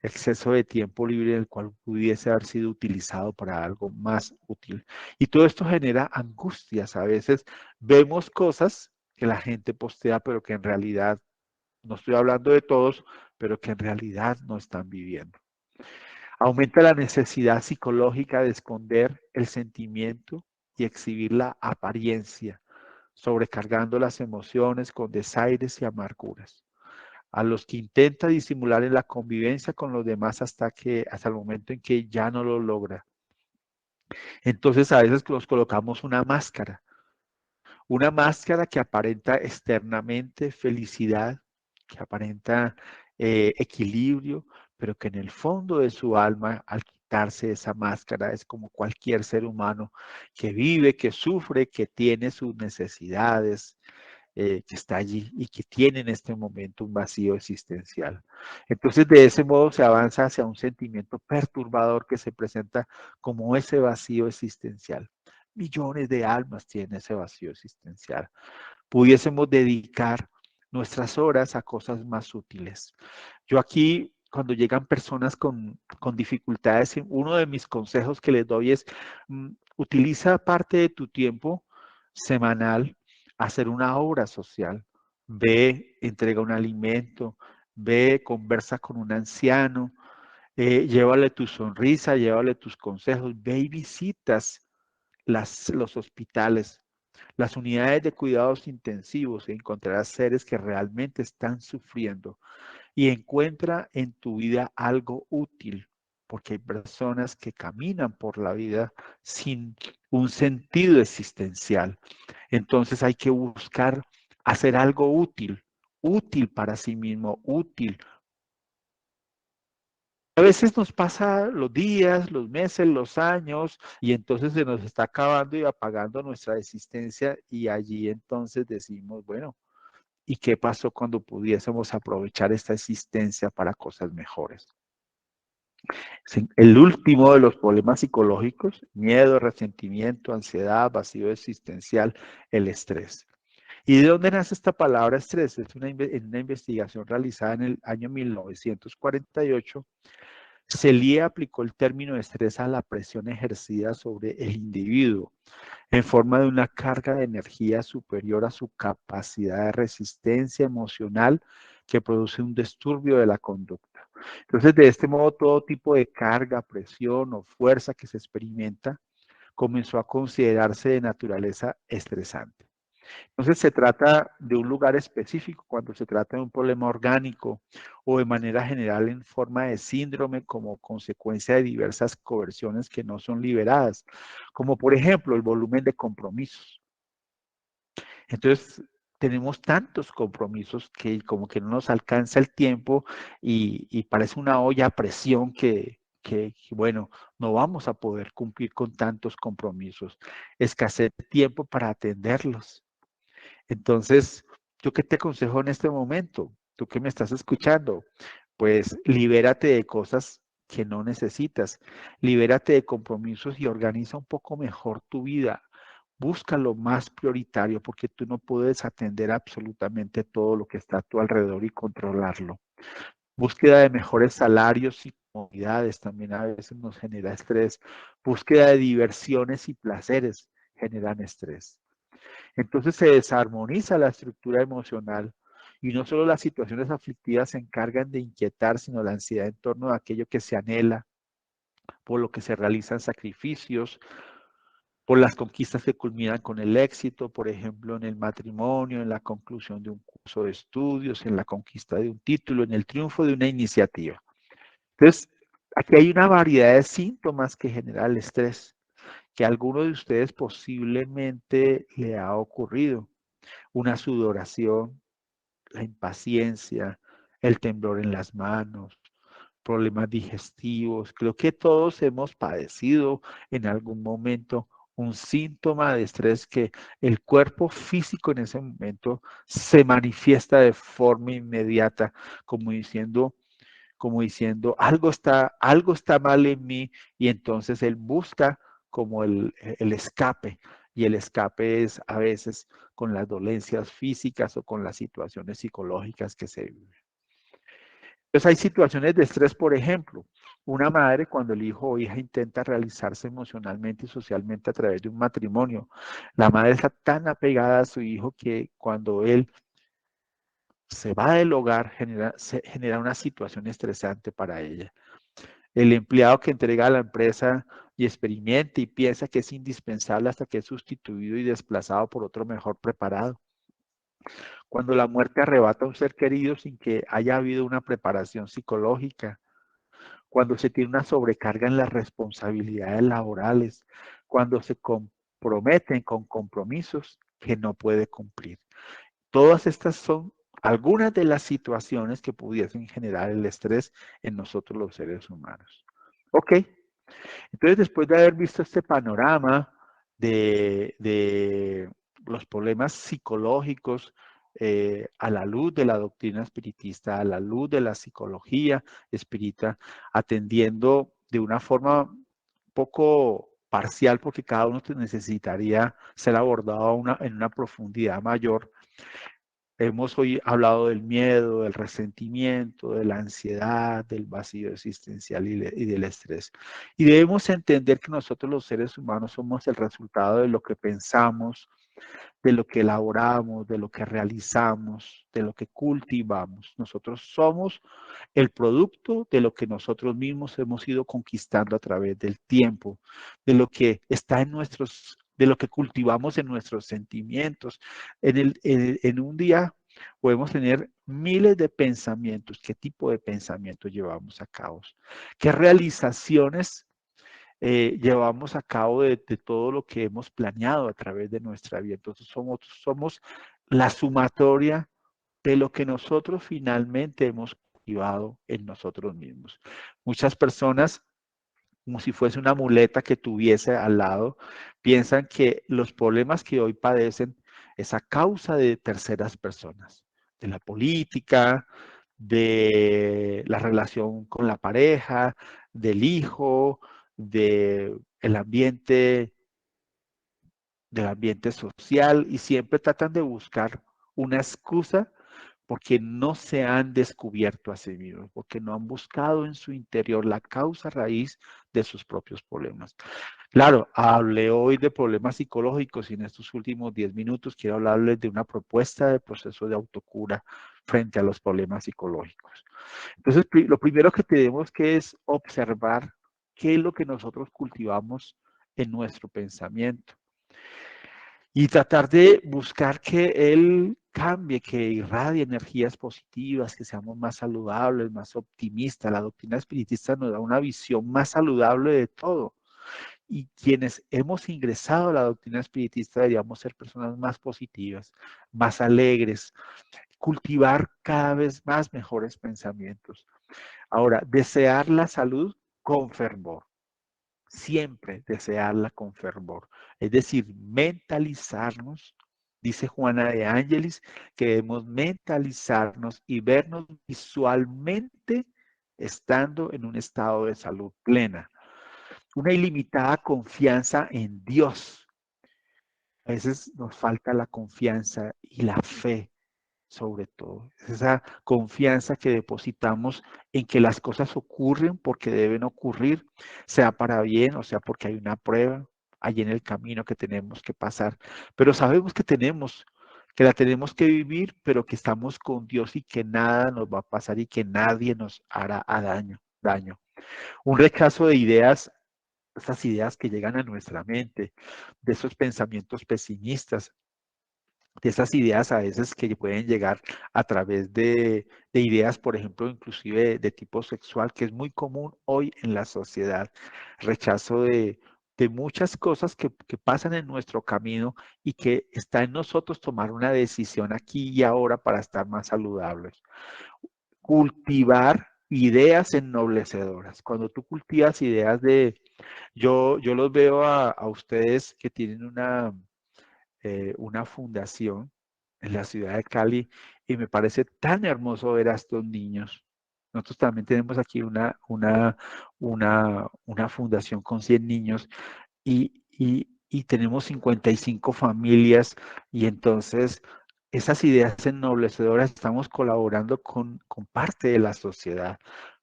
S1: exceso de tiempo libre el cual pudiese haber sido utilizado para algo más útil. Y todo esto genera angustias. A veces vemos cosas que la gente postea, pero que en realidad, no estoy hablando de todos, pero que en realidad no están viviendo. Aumenta la necesidad psicológica de esconder el sentimiento y exhibir la apariencia, sobrecargando las emociones con desaires y amarguras. A los que intenta disimular en la convivencia con los demás hasta el momento en que ya no lo logra. Entonces a veces nos colocamos una máscara que aparenta externamente felicidad, que aparenta equilibrio, pero que en el fondo de su alma, al quitarse esa máscara. Es como cualquier ser humano que vive, que sufre, que tiene sus necesidades, que está allí y que tiene en este momento un vacío existencial. Entonces, de ese modo se avanza hacia un sentimiento perturbador que se presenta como ese vacío existencial. Millones de almas tienen ese vacío existencial. Pudiésemos dedicar nuestras horas a cosas más útiles. Yo aquí, cuando llegan personas con dificultades, uno de mis consejos que les doy es, utiliza parte de tu tiempo semanal a hacer una obra social. Ve, entrega un alimento, ve, conversa con un anciano, llévale tu sonrisa, llévale tus consejos, ve y visitas los hospitales, las unidades de cuidados intensivos, encontrarás seres que realmente están sufriendo y encuentra en tu vida algo útil, porque hay personas que caminan por la vida sin un sentido existencial. Entonces hay que buscar hacer algo útil, útil para sí mismo, útil. A veces nos pasa los días, los meses, los años, y entonces se nos está acabando y apagando nuestra existencia, y allí entonces decimos, bueno, ¿y qué pasó cuando pudiésemos aprovechar esta existencia para cosas mejores? El último de los problemas psicológicos, miedo, resentimiento, ansiedad, vacío existencial, el estrés. ¿Y de dónde nace esta palabra estrés? Es en una investigación realizada en el año 1948. Celia aplicó el término estrés a la presión ejercida sobre el individuo en forma de una carga de energía superior a su capacidad de resistencia emocional que produce un disturbio de la conducta. Entonces, de este modo, todo tipo de carga, presión o fuerza que se experimenta comenzó a considerarse de naturaleza estresante. Entonces se trata de un lugar específico cuando se trata de un problema orgánico o de manera general en forma de síndrome como consecuencia de diversas coerciones que no son liberadas, como por ejemplo el volumen de compromisos. Entonces tenemos tantos compromisos que como que no nos alcanza el tiempo y parece una olla a presión que, bueno, no vamos a poder cumplir con tantos compromisos. Escasez de tiempo para atenderlos. Entonces, ¿yo qué te aconsejo en este momento? Tú que me estás escuchando, pues libérate de cosas que no necesitas, libérate de compromisos y organiza un poco mejor tu vida. Busca lo más prioritario porque tú no puedes atender absolutamente todo lo que está a tu alrededor y controlarlo. Búsqueda de mejores salarios y comodidades también a veces nos genera estrés. Búsqueda de diversiones y placeres generan estrés. Entonces se desarmoniza la estructura emocional y no solo las situaciones aflictivas se encargan de inquietar, sino la ansiedad en torno a aquello que se anhela, por lo que se realizan sacrificios, por las conquistas que culminan con el éxito, por ejemplo, en el matrimonio, en la conclusión de un curso de estudios, en la conquista de un título, en el triunfo de una iniciativa. Entonces, aquí hay una variedad de síntomas que genera el estrés, que a alguno de ustedes posiblemente le ha ocurrido. Una sudoración, la impaciencia, el temblor en las manos, problemas digestivos. Creo que todos hemos padecido en algún momento un síntoma de estrés que el cuerpo físico en ese momento se manifiesta de forma inmediata, como diciendo, algo está mal en mí, y entonces él busca como el escape, y el escape es a veces con las dolencias físicas o con las situaciones psicológicas que se viven. Entonces hay situaciones de estrés, por ejemplo, una madre cuando el hijo o hija intenta realizarse emocionalmente y socialmente a través de un matrimonio, la madre está tan apegada a su hijo que cuando él se va del hogar genera una situación estresante para ella. El empleado que entrega a la empresa y experimenta y piensa que es indispensable hasta que es sustituido y desplazado por otro mejor preparado. Cuando la muerte arrebata a un ser querido sin que haya habido una preparación psicológica. Cuando se tiene una sobrecarga en las responsabilidades laborales. Cuando se comprometen con compromisos que no puede cumplir. Todas estas son algunas de las situaciones que pudiesen generar el estrés en nosotros los seres humanos. Ok, Entonces, después de haber visto este panorama de los problemas psicológicos a la luz de la doctrina espiritista, a la luz de la psicología espírita, atendiendo de una forma poco parcial, porque cada uno necesitaría ser abordado en una profundidad mayor. Hemos hoy hablado del miedo, del resentimiento, de la ansiedad, del vacío existencial y del estrés. Y debemos entender que nosotros los seres humanos somos el resultado de lo que pensamos, de lo que elaboramos, de lo que realizamos, de lo que cultivamos. Nosotros somos el producto de lo que nosotros mismos hemos ido conquistando a través del tiempo, de lo que está en de lo que cultivamos en nuestros sentimientos. En un día podemos tener miles de pensamientos. ¿Qué tipo de pensamientos llevamos a cabo? ¿Qué realizaciones llevamos a cabo de todo lo que hemos planeado a través de nuestra vida? Entonces somos la sumatoria de lo que nosotros finalmente hemos cultivado en nosotros mismos. Muchas personas, como si fuese una muleta que tuviese al lado, piensan que los problemas que hoy padecen es a causa de terceras personas, de la política, de la relación con la pareja, del hijo, del ambiente social, y siempre tratan de buscar una excusa porque no se han descubierto a sí mismos, porque no han buscado en su interior la causa raíz de sus propios problemas. Claro, hablé hoy de problemas psicológicos y en estos últimos 10 minutos quiero hablarles de una propuesta de proceso de autocura frente a los problemas psicológicos. Entonces, lo primero que tenemos que es observar qué es lo que nosotros cultivamos en nuestro pensamiento y tratar de buscar que él cambie, que irradie energías positivas, que seamos más saludables, más optimistas. La doctrina espiritista nos da una visión más saludable de todo. Y quienes hemos ingresado a la doctrina espiritista deberíamos ser personas más positivas, más alegres, cultivar cada vez más mejores pensamientos. Ahora, desear la salud con fervor. Siempre desearla con fervor. Es decir, mentalizarnos, dice Juana de Ángelis, que debemos mentalizarnos y vernos visualmente estando en un estado de salud plena. Una ilimitada confianza en Dios. A veces nos falta la confianza y la fe, sobre todo. Es esa confianza que depositamos en que las cosas ocurren porque deben ocurrir, sea para bien o sea porque hay una prueba allí en el camino que tenemos que pasar. Pero sabemos que la tenemos que vivir, pero que estamos con Dios y que nada nos va a pasar y que nadie nos hará daño. Un rechazo de ideas, esas ideas que llegan a nuestra mente, de esos pensamientos pesimistas, de esas ideas a veces que pueden llegar a través de ideas, por ejemplo, inclusive de tipo sexual, que es muy común hoy en la sociedad. Rechazo de muchas cosas que pasan en nuestro camino y que está en nosotros tomar una decisión aquí y ahora para estar más saludables. Cultivar ideas ennoblecedoras. Cuando tú cultivas ideas yo los veo a ustedes que tienen una fundación en la ciudad de Cali y me parece tan hermoso ver a estos niños. Nosotros también tenemos aquí una fundación con 100 niños y tenemos 55 familias y entonces esas ideas ennoblecedoras estamos colaborando con parte de la sociedad,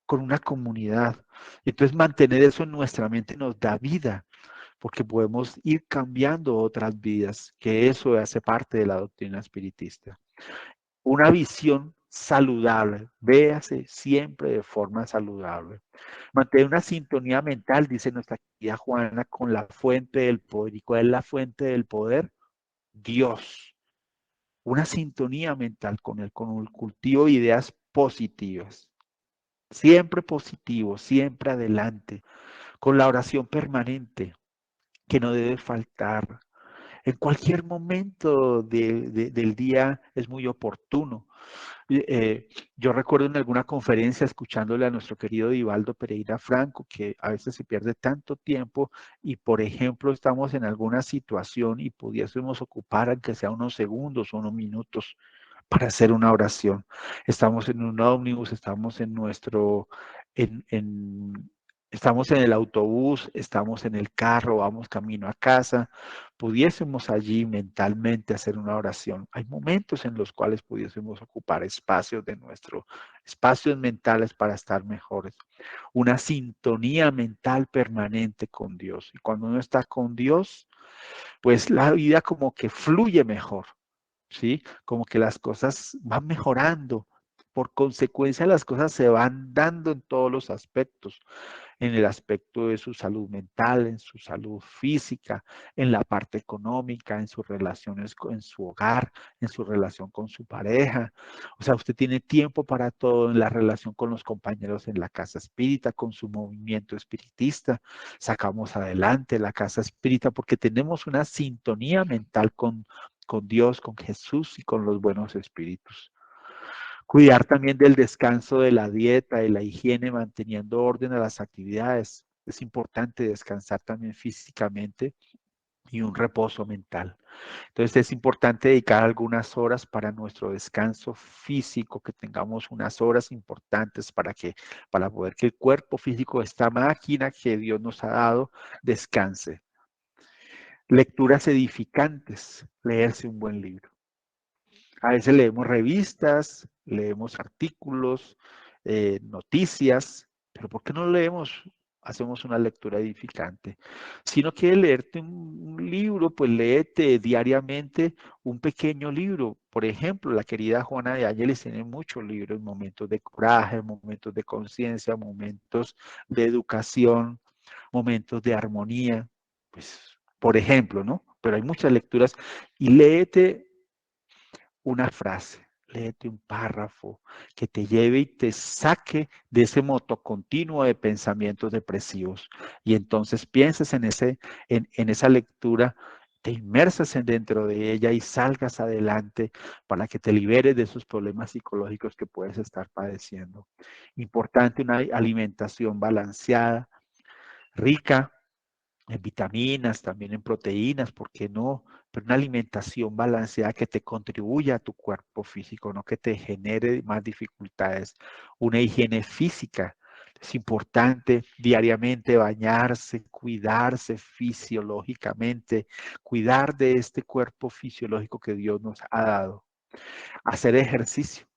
S1: con una comunidad. Entonces mantener eso en nuestra mente nos da vida porque podemos ir cambiando otras vidas, que eso hace parte de la doctrina espiritista. Una visión saludable, véase siempre de forma saludable. Mantener una sintonía mental, dice nuestra querida Juana, con la fuente del poder. ¿Y cuál es la fuente del poder? Dios. Una sintonía mental con el cultivo de ideas positivas. Siempre positivo, siempre adelante, con la oración permanente, que no debe faltar. En cualquier momento del día es muy oportuno. Yo recuerdo en alguna conferencia escuchándole a nuestro querido Divaldo Pereira Franco, que a veces se pierde tanto tiempo y, por ejemplo, estamos en alguna situación y pudiésemos ocupar, aunque sea unos segundos o unos minutos, para hacer una oración. Estamos en un ómnibus, estamos en nuestro, estamos en el autobús, estamos en el carro, vamos camino a casa, pudiésemos allí mentalmente hacer una oración. Hay momentos en los cuales pudiésemos ocupar espacios de nuestro, espacios mentales para estar mejores. Una sintonía mental permanente con Dios. Y cuando uno está con Dios, pues la vida como que fluye mejor. ¿Sí? Como que las cosas van mejorando. Por consecuencia, las cosas se van dando en todos los aspectos, en el aspecto de su salud mental, en su salud física, en la parte económica, en sus relaciones en su hogar, en su relación con su pareja. O sea, usted tiene tiempo para todo en la relación con los compañeros en la casa espírita, con su movimiento espiritista. Sacamos adelante la casa espírita porque tenemos una sintonía mental con Dios, con Jesús y con los buenos espíritus. Cuidar también del descanso, de la dieta, de la higiene, manteniendo orden a las actividades. Es importante descansar también físicamente y un reposo mental. Entonces es importante dedicar algunas horas para nuestro descanso físico, que tengamos unas horas importantes para poder que el cuerpo físico, esta máquina que Dios nos ha dado, descanse. Lecturas edificantes, leerse un buen libro. A veces leemos revistas, leemos artículos, noticias, pero ¿por qué no leemos? Hacemos una lectura edificante. Si no quieres leerte un libro, pues léete diariamente un pequeño libro. Por ejemplo, la querida Juana de Ángeles tiene muchos libros, momentos de coraje, momentos de conciencia, momentos de educación, momentos de armonía. Pues, por ejemplo, ¿no? Pero hay muchas lecturas y léete una frase, léete un párrafo que te lleve y te saque de ese moto continuo de pensamientos depresivos. Y entonces pienses en esa lectura, te inmersas dentro de ella y salgas adelante para que te liberes de esos problemas psicológicos que puedes estar padeciendo. Importante una alimentación balanceada, rica en vitaminas, también en proteínas, ¿por qué no? Pero una alimentación balanceada que te contribuya a tu cuerpo físico, no que te genere más dificultades. Una higiene física. Es importante diariamente bañarse, cuidarse fisiológicamente, cuidar de este cuerpo fisiológico que Dios nos ha dado. Hacer ejercicio.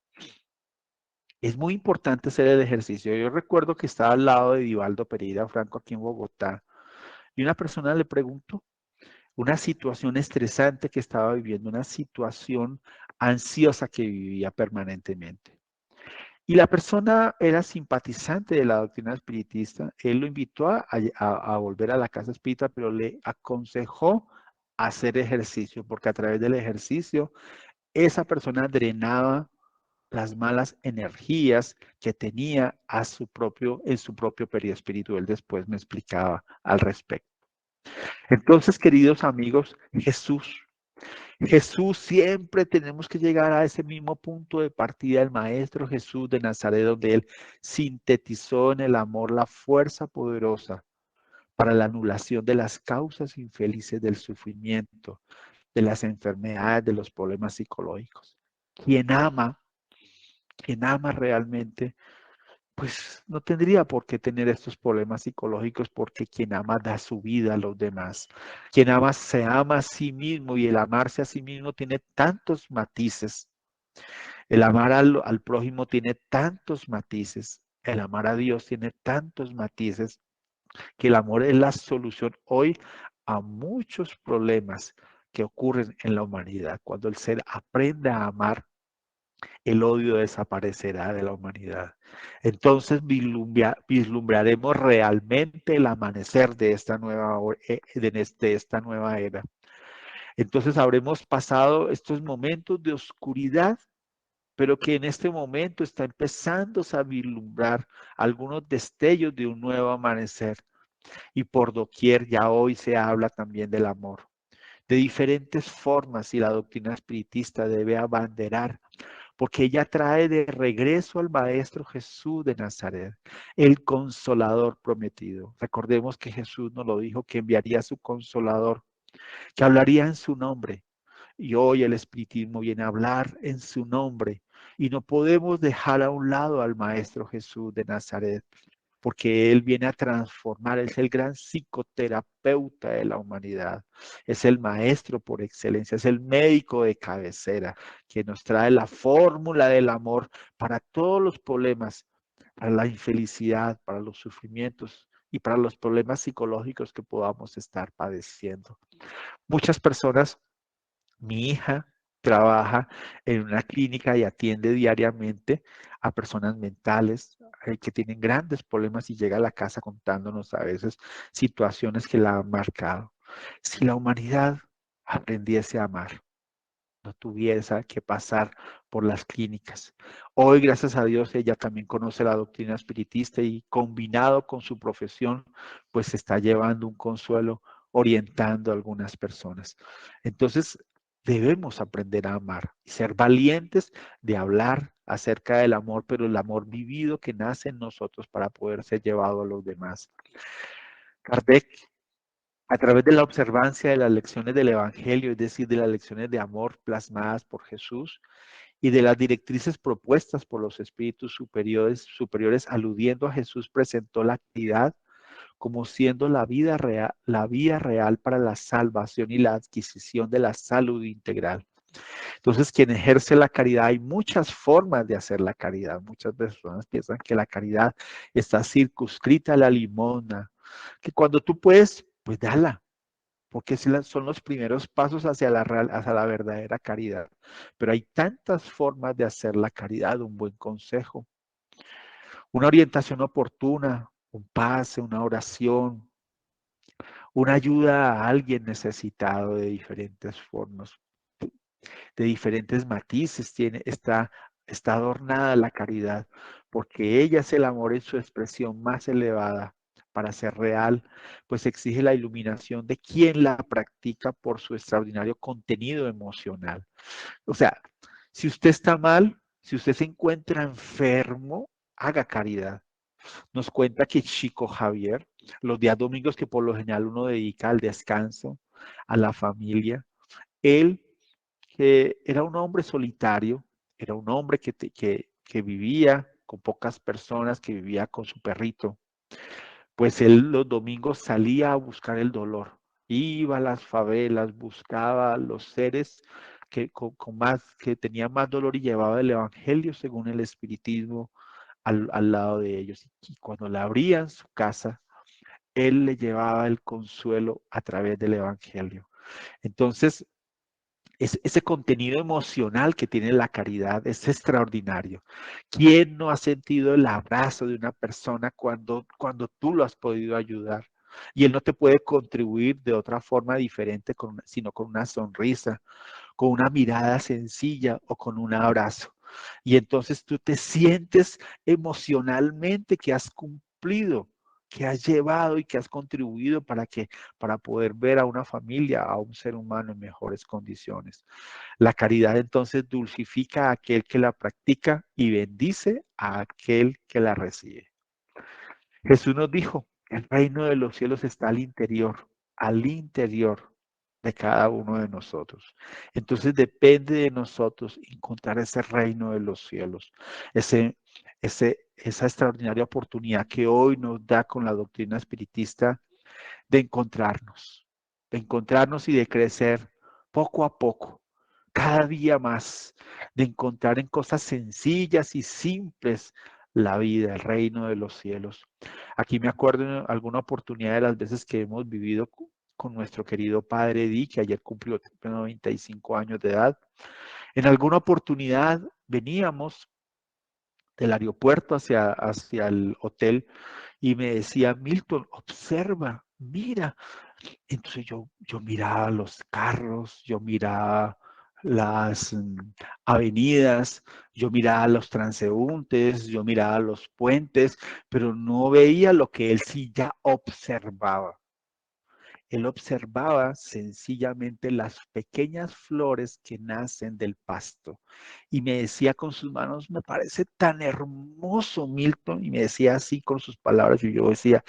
S1: Es muy importante hacer el ejercicio. Yo recuerdo que estaba al lado de Divaldo Pereira Franco aquí en Bogotá y una persona le preguntó una situación estresante que estaba viviendo, una situación ansiosa que vivía permanentemente. Y la persona era simpatizante de la doctrina espiritista. Él lo invitó a volver a la casa espírita, pero le aconsejó hacer ejercicio, porque a través del ejercicio esa persona drenaba las malas energías que tenía en su propio perispíritu. Él después me explicaba al respecto. Entonces, queridos amigos, Jesús siempre tenemos que llegar a ese mismo punto de partida del Maestro Jesús de Nazaret, donde Él sintetizó en el amor la fuerza poderosa para la anulación de las causas infelices del sufrimiento, de las enfermedades, de los problemas psicológicos. Quien ama realmente, pues no tendría por qué tener estos problemas psicológicos, porque quien ama da su vida a los demás. Quien ama se ama a sí mismo, y el amarse a sí mismo tiene tantos matices. El amar al prójimo tiene tantos matices. El amar a Dios tiene tantos matices, que el amor es la solución hoy a muchos problemas que ocurren en la humanidad. Cuando el ser aprende a amar, el odio desaparecerá de la humanidad. Entonces vislumbraremos realmente el amanecer de esta nueva era. Entonces habremos pasado estos momentos de oscuridad, pero que en este momento está empezando a vislumbrar algunos destellos de un nuevo amanecer. Y por doquier ya hoy se habla también del amor. De diferentes formas, y la doctrina espiritista debe abanderar porque ella trae de regreso al Maestro Jesús de Nazaret, el Consolador prometido. Recordemos que Jesús nos lo dijo, que enviaría a su Consolador, que hablaría en su nombre. Y hoy el Espiritismo viene a hablar en su nombre. Y no podemos dejar a un lado al Maestro Jesús de Nazaret, porque Él viene a transformar, es el gran psicoterapeuta de la humanidad, es el maestro por excelencia, es el médico de cabecera, que nos trae la fórmula del amor para todos los problemas, para la infelicidad, para los sufrimientos y para los problemas psicológicos que podamos estar padeciendo. Muchas personas, mi hija trabaja en una clínica y atiende diariamente a personas mentales que tienen grandes problemas y llega a la casa contándonos a veces situaciones que la han marcado. Si la humanidad aprendiese a amar, no tuviese que pasar por las clínicas. Hoy, gracias a Dios, ella también conoce la doctrina espiritista y combinado con su profesión, pues está llevando un consuelo orientando a algunas personas. Entonces, debemos aprender a amar y ser valientes de hablar acerca del amor, pero el amor vivido que nace en nosotros para poder ser llevado a los demás. Kardec, a través de la observancia de las lecciones del Evangelio, es decir, de las lecciones de amor plasmadas por Jesús y de las directrices propuestas por los espíritus superiores aludiendo a Jesús, presentó la caridad como siendo la vía real para la salvación y la adquisición de la salud integral. Entonces, quien ejerce la caridad, hay muchas formas de hacer la caridad. Muchas personas piensan que la caridad está circunscrita a la limosna, que cuando tú puedes, pues dala, porque son los primeros pasos hacia hacia la verdadera caridad. Pero hay tantas formas de hacer la caridad, un buen consejo, una orientación oportuna, un pase, una oración, una ayuda a alguien necesitado de diferentes formas, de diferentes matices, está adornada la caridad, porque ella es el amor en su expresión más elevada. Para ser real, pues exige la iluminación de quien la practica por su extraordinario contenido emocional. O sea, si usted está mal, si usted se encuentra enfermo, haga caridad. Nos cuenta que Chico Javier, los días domingos que por lo general uno dedica al descanso, a la familia, él que era un hombre solitario, era un hombre que vivía con pocas personas, que vivía con su perrito, pues él los domingos salía a buscar el dolor, iba a las favelas, buscaba a los seres que tenían más dolor y llevaba el evangelio según el espiritismo al lado de ellos. Y cuando le abrían su casa, él le llevaba el consuelo a través del evangelio. Entonces, ese contenido emocional que tiene la caridad es extraordinario. ¿Quién no ha sentido el abrazo de una persona cuando tú lo has podido ayudar? Y él no te puede contribuir de otra forma diferente, sino con una sonrisa, con una mirada sencilla o con un abrazo. Y entonces tú te sientes emocionalmente que has cumplido, que has llevado y que has contribuido para poder ver a una familia, a un ser humano en mejores condiciones. La caridad entonces dulcifica a aquel que la practica y bendice a aquel que la recibe. Jesús nos dijo, el reino de los cielos está al interior de cada uno de nosotros. Entonces depende de nosotros encontrar ese reino de los cielos, esa extraordinaria oportunidad que hoy nos da con la doctrina espiritista de encontrarnos y de crecer poco a poco, cada día más, de encontrar en cosas sencillas y simples la vida, el reino de los cielos. Aquí me acuerdo en alguna oportunidad de las veces que hemos vivido con nuestro querido padre Eddie, que ayer cumplió 95 años de edad. En alguna oportunidad veníamos del aeropuerto hacia el hotel y me decía, Milton, observa, mira. Entonces yo miraba los carros, yo miraba las avenidas, yo miraba los transeúntes, yo miraba los puentes, pero no veía lo que él sí ya observaba. Él observaba sencillamente las pequeñas flores que nacen del pasto y me decía con sus manos, me parece tan hermoso, Milton, y me decía así con sus palabras y yo decía,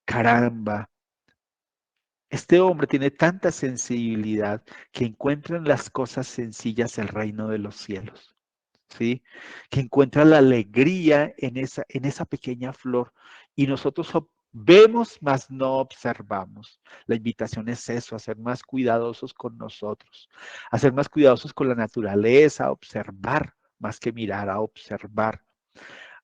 S1: caramba, este hombre tiene tanta sensibilidad que encuentra en las cosas sencillas el reino de los cielos. ¿Sí? Que encuentra la alegría en esa pequeña flor y nosotros vemos, mas no observamos. La invitación es eso, a ser más cuidadosos con nosotros, a ser más cuidadosos con la naturaleza, a observar, más que mirar, a observar.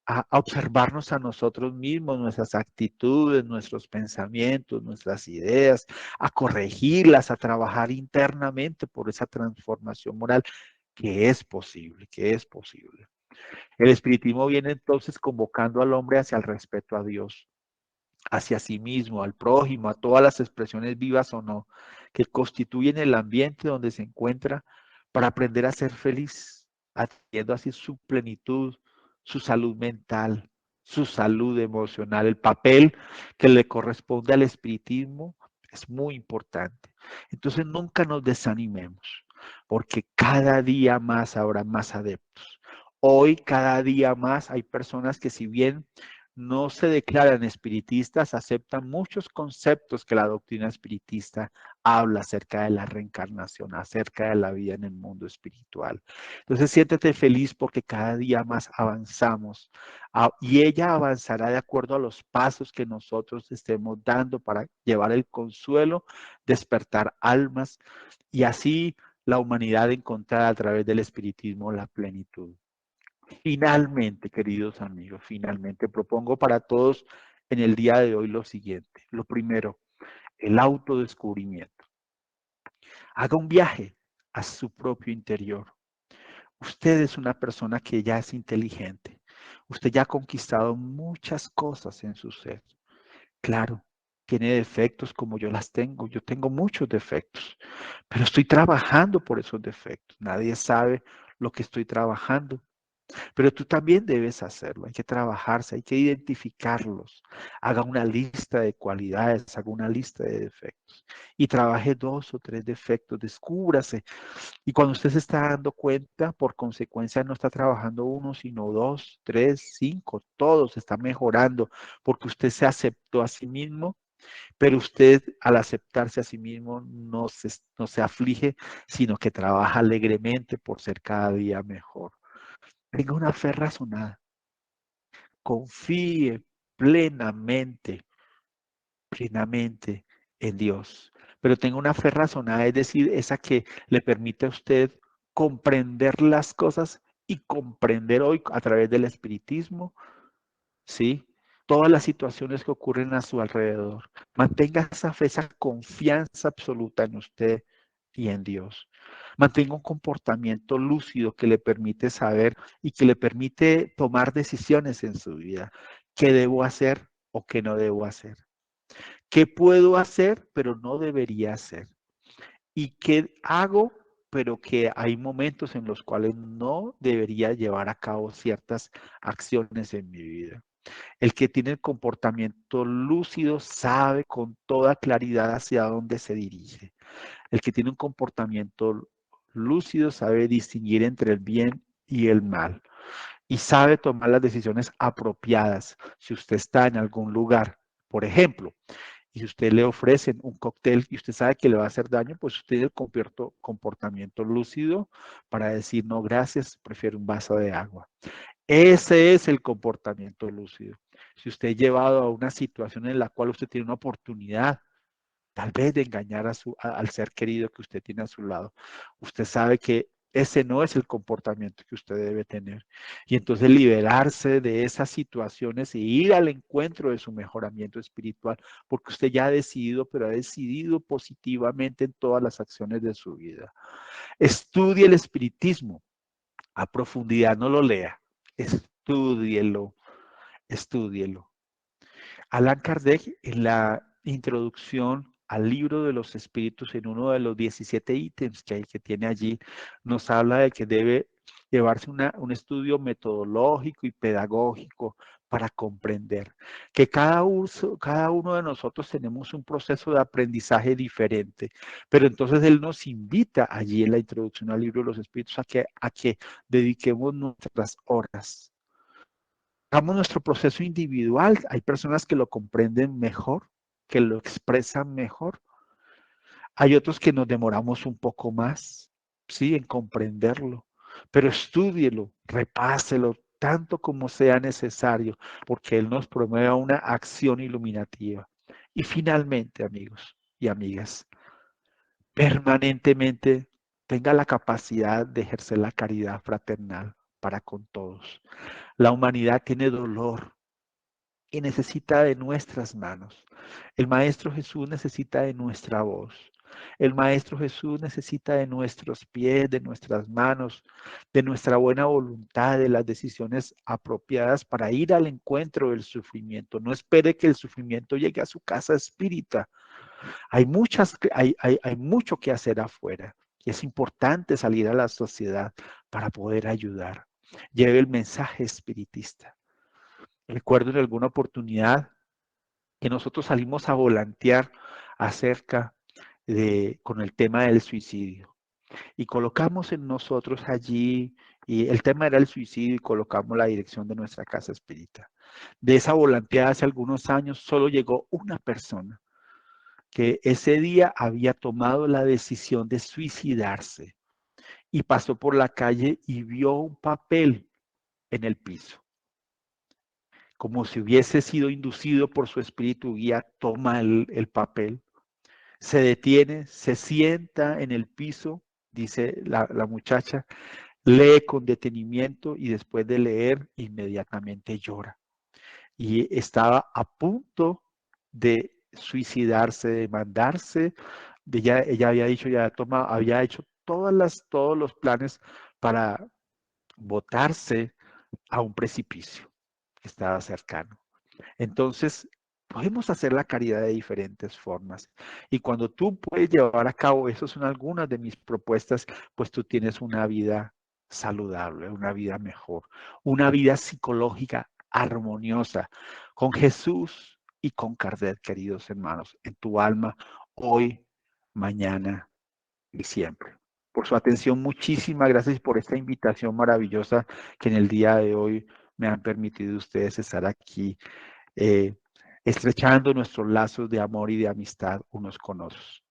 S1: A observarnos a nosotros mismos, nuestras actitudes, nuestros pensamientos, nuestras ideas, a corregirlas, a trabajar internamente por esa transformación moral que es posible, que es posible. El espiritismo viene entonces convocando al hombre hacia el respeto a Dios, hacia sí mismo, al prójimo, a todas las expresiones vivas o no, que constituyen el ambiente donde se encuentra para aprender a ser feliz, atendiendo así su plenitud, su salud mental, su salud emocional. El papel que le corresponde al espiritismo es muy importante. Entonces nunca nos desanimemos, porque cada día más habrá más adeptos. Hoy, cada día más, hay personas que si bien no se declaran espiritistas, aceptan muchos conceptos que la doctrina espiritista habla acerca de la reencarnación, acerca de la vida en el mundo espiritual. Entonces, siéntete feliz porque cada día más avanzamos y ella avanzará de acuerdo a los pasos que nosotros estemos dando para llevar el consuelo, despertar almas y así la humanidad encontrar a través del espiritismo la plenitud. Finalmente, queridos amigos, finalmente propongo para todos en el día de hoy lo siguiente. Lo primero, el autodescubrimiento. Haga un viaje a su propio interior. Usted es una persona que ya es inteligente. Usted ya ha conquistado muchas cosas en su ser. Claro, tiene defectos como yo las tengo. Yo tengo muchos defectos, pero estoy trabajando por esos defectos. Nadie sabe lo que estoy trabajando. Pero tú también debes hacerlo, hay que trabajarse, hay que identificarlos. Haga una lista de cualidades, haga una lista de defectos y trabaje 2 o 3 defectos, descúbrase. Y cuando usted se está dando cuenta, por consecuencia no está trabajando 1, sino 2, 3, 5, todos está mejorando porque usted se aceptó a sí mismo, pero usted al aceptarse a sí mismo no se aflige, sino que trabaja alegremente por ser cada día mejor. Tenga una fe razonada. Confíe plenamente, plenamente en Dios. Pero tenga una fe razonada, es decir, esa que le permite a usted comprender las cosas y comprender hoy a través del espiritismo, ¿sí? Todas las situaciones que ocurren a su alrededor. Mantenga esa fe, esa confianza absoluta en usted y en Dios. Mantenga un comportamiento lúcido que le permite saber y que le permite tomar decisiones en su vida. ¿Qué debo hacer o qué no debo hacer? ¿Qué puedo hacer pero no debería hacer? ¿Y qué hago pero que hay momentos en los cuales no debería llevar a cabo ciertas acciones en mi vida? El que tiene el comportamiento lúcido sabe con toda claridad hacia dónde se dirige. El que tiene un comportamiento lúcido sabe distinguir entre el bien y el mal y sabe tomar las decisiones apropiadas. Si usted está en algún lugar, por ejemplo, y si usted le ofrecen un cóctel y usted sabe que le va a hacer daño, pues usted tiene el comportamiento lúcido para decir, no, gracias, prefiero un vaso de agua. Ese es el comportamiento lúcido. Si usted es llevado a una situación en la cual usted tiene una oportunidad, tal vez de engañar al ser querido que usted tiene a su lado, usted sabe que ese no es el comportamiento que usted debe tener. Y entonces liberarse de esas situaciones e ir al encuentro de su mejoramiento espiritual, porque usted ya ha decidido, pero ha decidido positivamente en todas las acciones de su vida. Estudie el espiritismo a profundidad, no lo lea, estúdielo, estúdielo. Allan Kardec, en la introducción al libro de los espíritus, en uno de los 17 ítems que tiene allí, nos habla de que debe llevarse un estudio metodológico y pedagógico para comprender que cada uno de nosotros tenemos un proceso de aprendizaje diferente, pero entonces Él nos invita allí en la introducción al libro de los Espíritus a que dediquemos nuestras horas. Hagamos nuestro proceso individual. Hay personas que lo comprenden mejor, que lo expresan mejor. Hay otros que nos demoramos un poco más, sí, en comprenderlo, pero estúdielo, repáselo tanto como sea necesario, porque Él nos promueve una acción iluminativa. Y finalmente, amigos y amigas, permanentemente tenga la capacidad de ejercer la caridad fraternal para con todos. La humanidad tiene dolor y necesita de nuestras manos. El Maestro Jesús necesita de nuestra voz. El Maestro Jesús necesita de nuestros pies, de nuestras manos, de nuestra buena voluntad, de las decisiones apropiadas para ir al encuentro del sufrimiento. No espere que el sufrimiento llegue a su casa espírita. Hay mucho que hacer afuera y es importante salir a la sociedad para poder ayudar. Lleve el mensaje espiritista. Recuerdo en alguna oportunidad que nosotros salimos a volantear con el tema del suicidio y colocamos en nosotros allí, y el tema era el suicidio y colocamos la dirección de nuestra casa espírita. De esa volanteada hace algunos años solo llegó una persona que ese día había tomado la decisión de suicidarse y pasó por la calle y vio un papel en el piso. Como si hubiese sido inducido por su espíritu guía, toma el papel, se detiene, se sienta en el piso, dice la muchacha, lee con detenimiento y después de leer inmediatamente llora. Y estaba a punto de suicidarse, de mandarse. Ella había dicho, había hecho todos los planes para botarse a un precipicio que estaba cercano. Entonces, podemos hacer la caridad de diferentes formas. Y cuando tú puedes llevar a cabo, esas son algunas de mis propuestas, pues tú tienes una vida saludable, una vida mejor, una vida psicológica armoniosa con Jesús y con Kardec, queridos hermanos, en tu alma, hoy, mañana y siempre. Por su atención, muchísimas gracias por esta invitación maravillosa que en el día de hoy me han permitido ustedes estar aquí estrechando nuestros lazos de amor y de amistad unos con otros.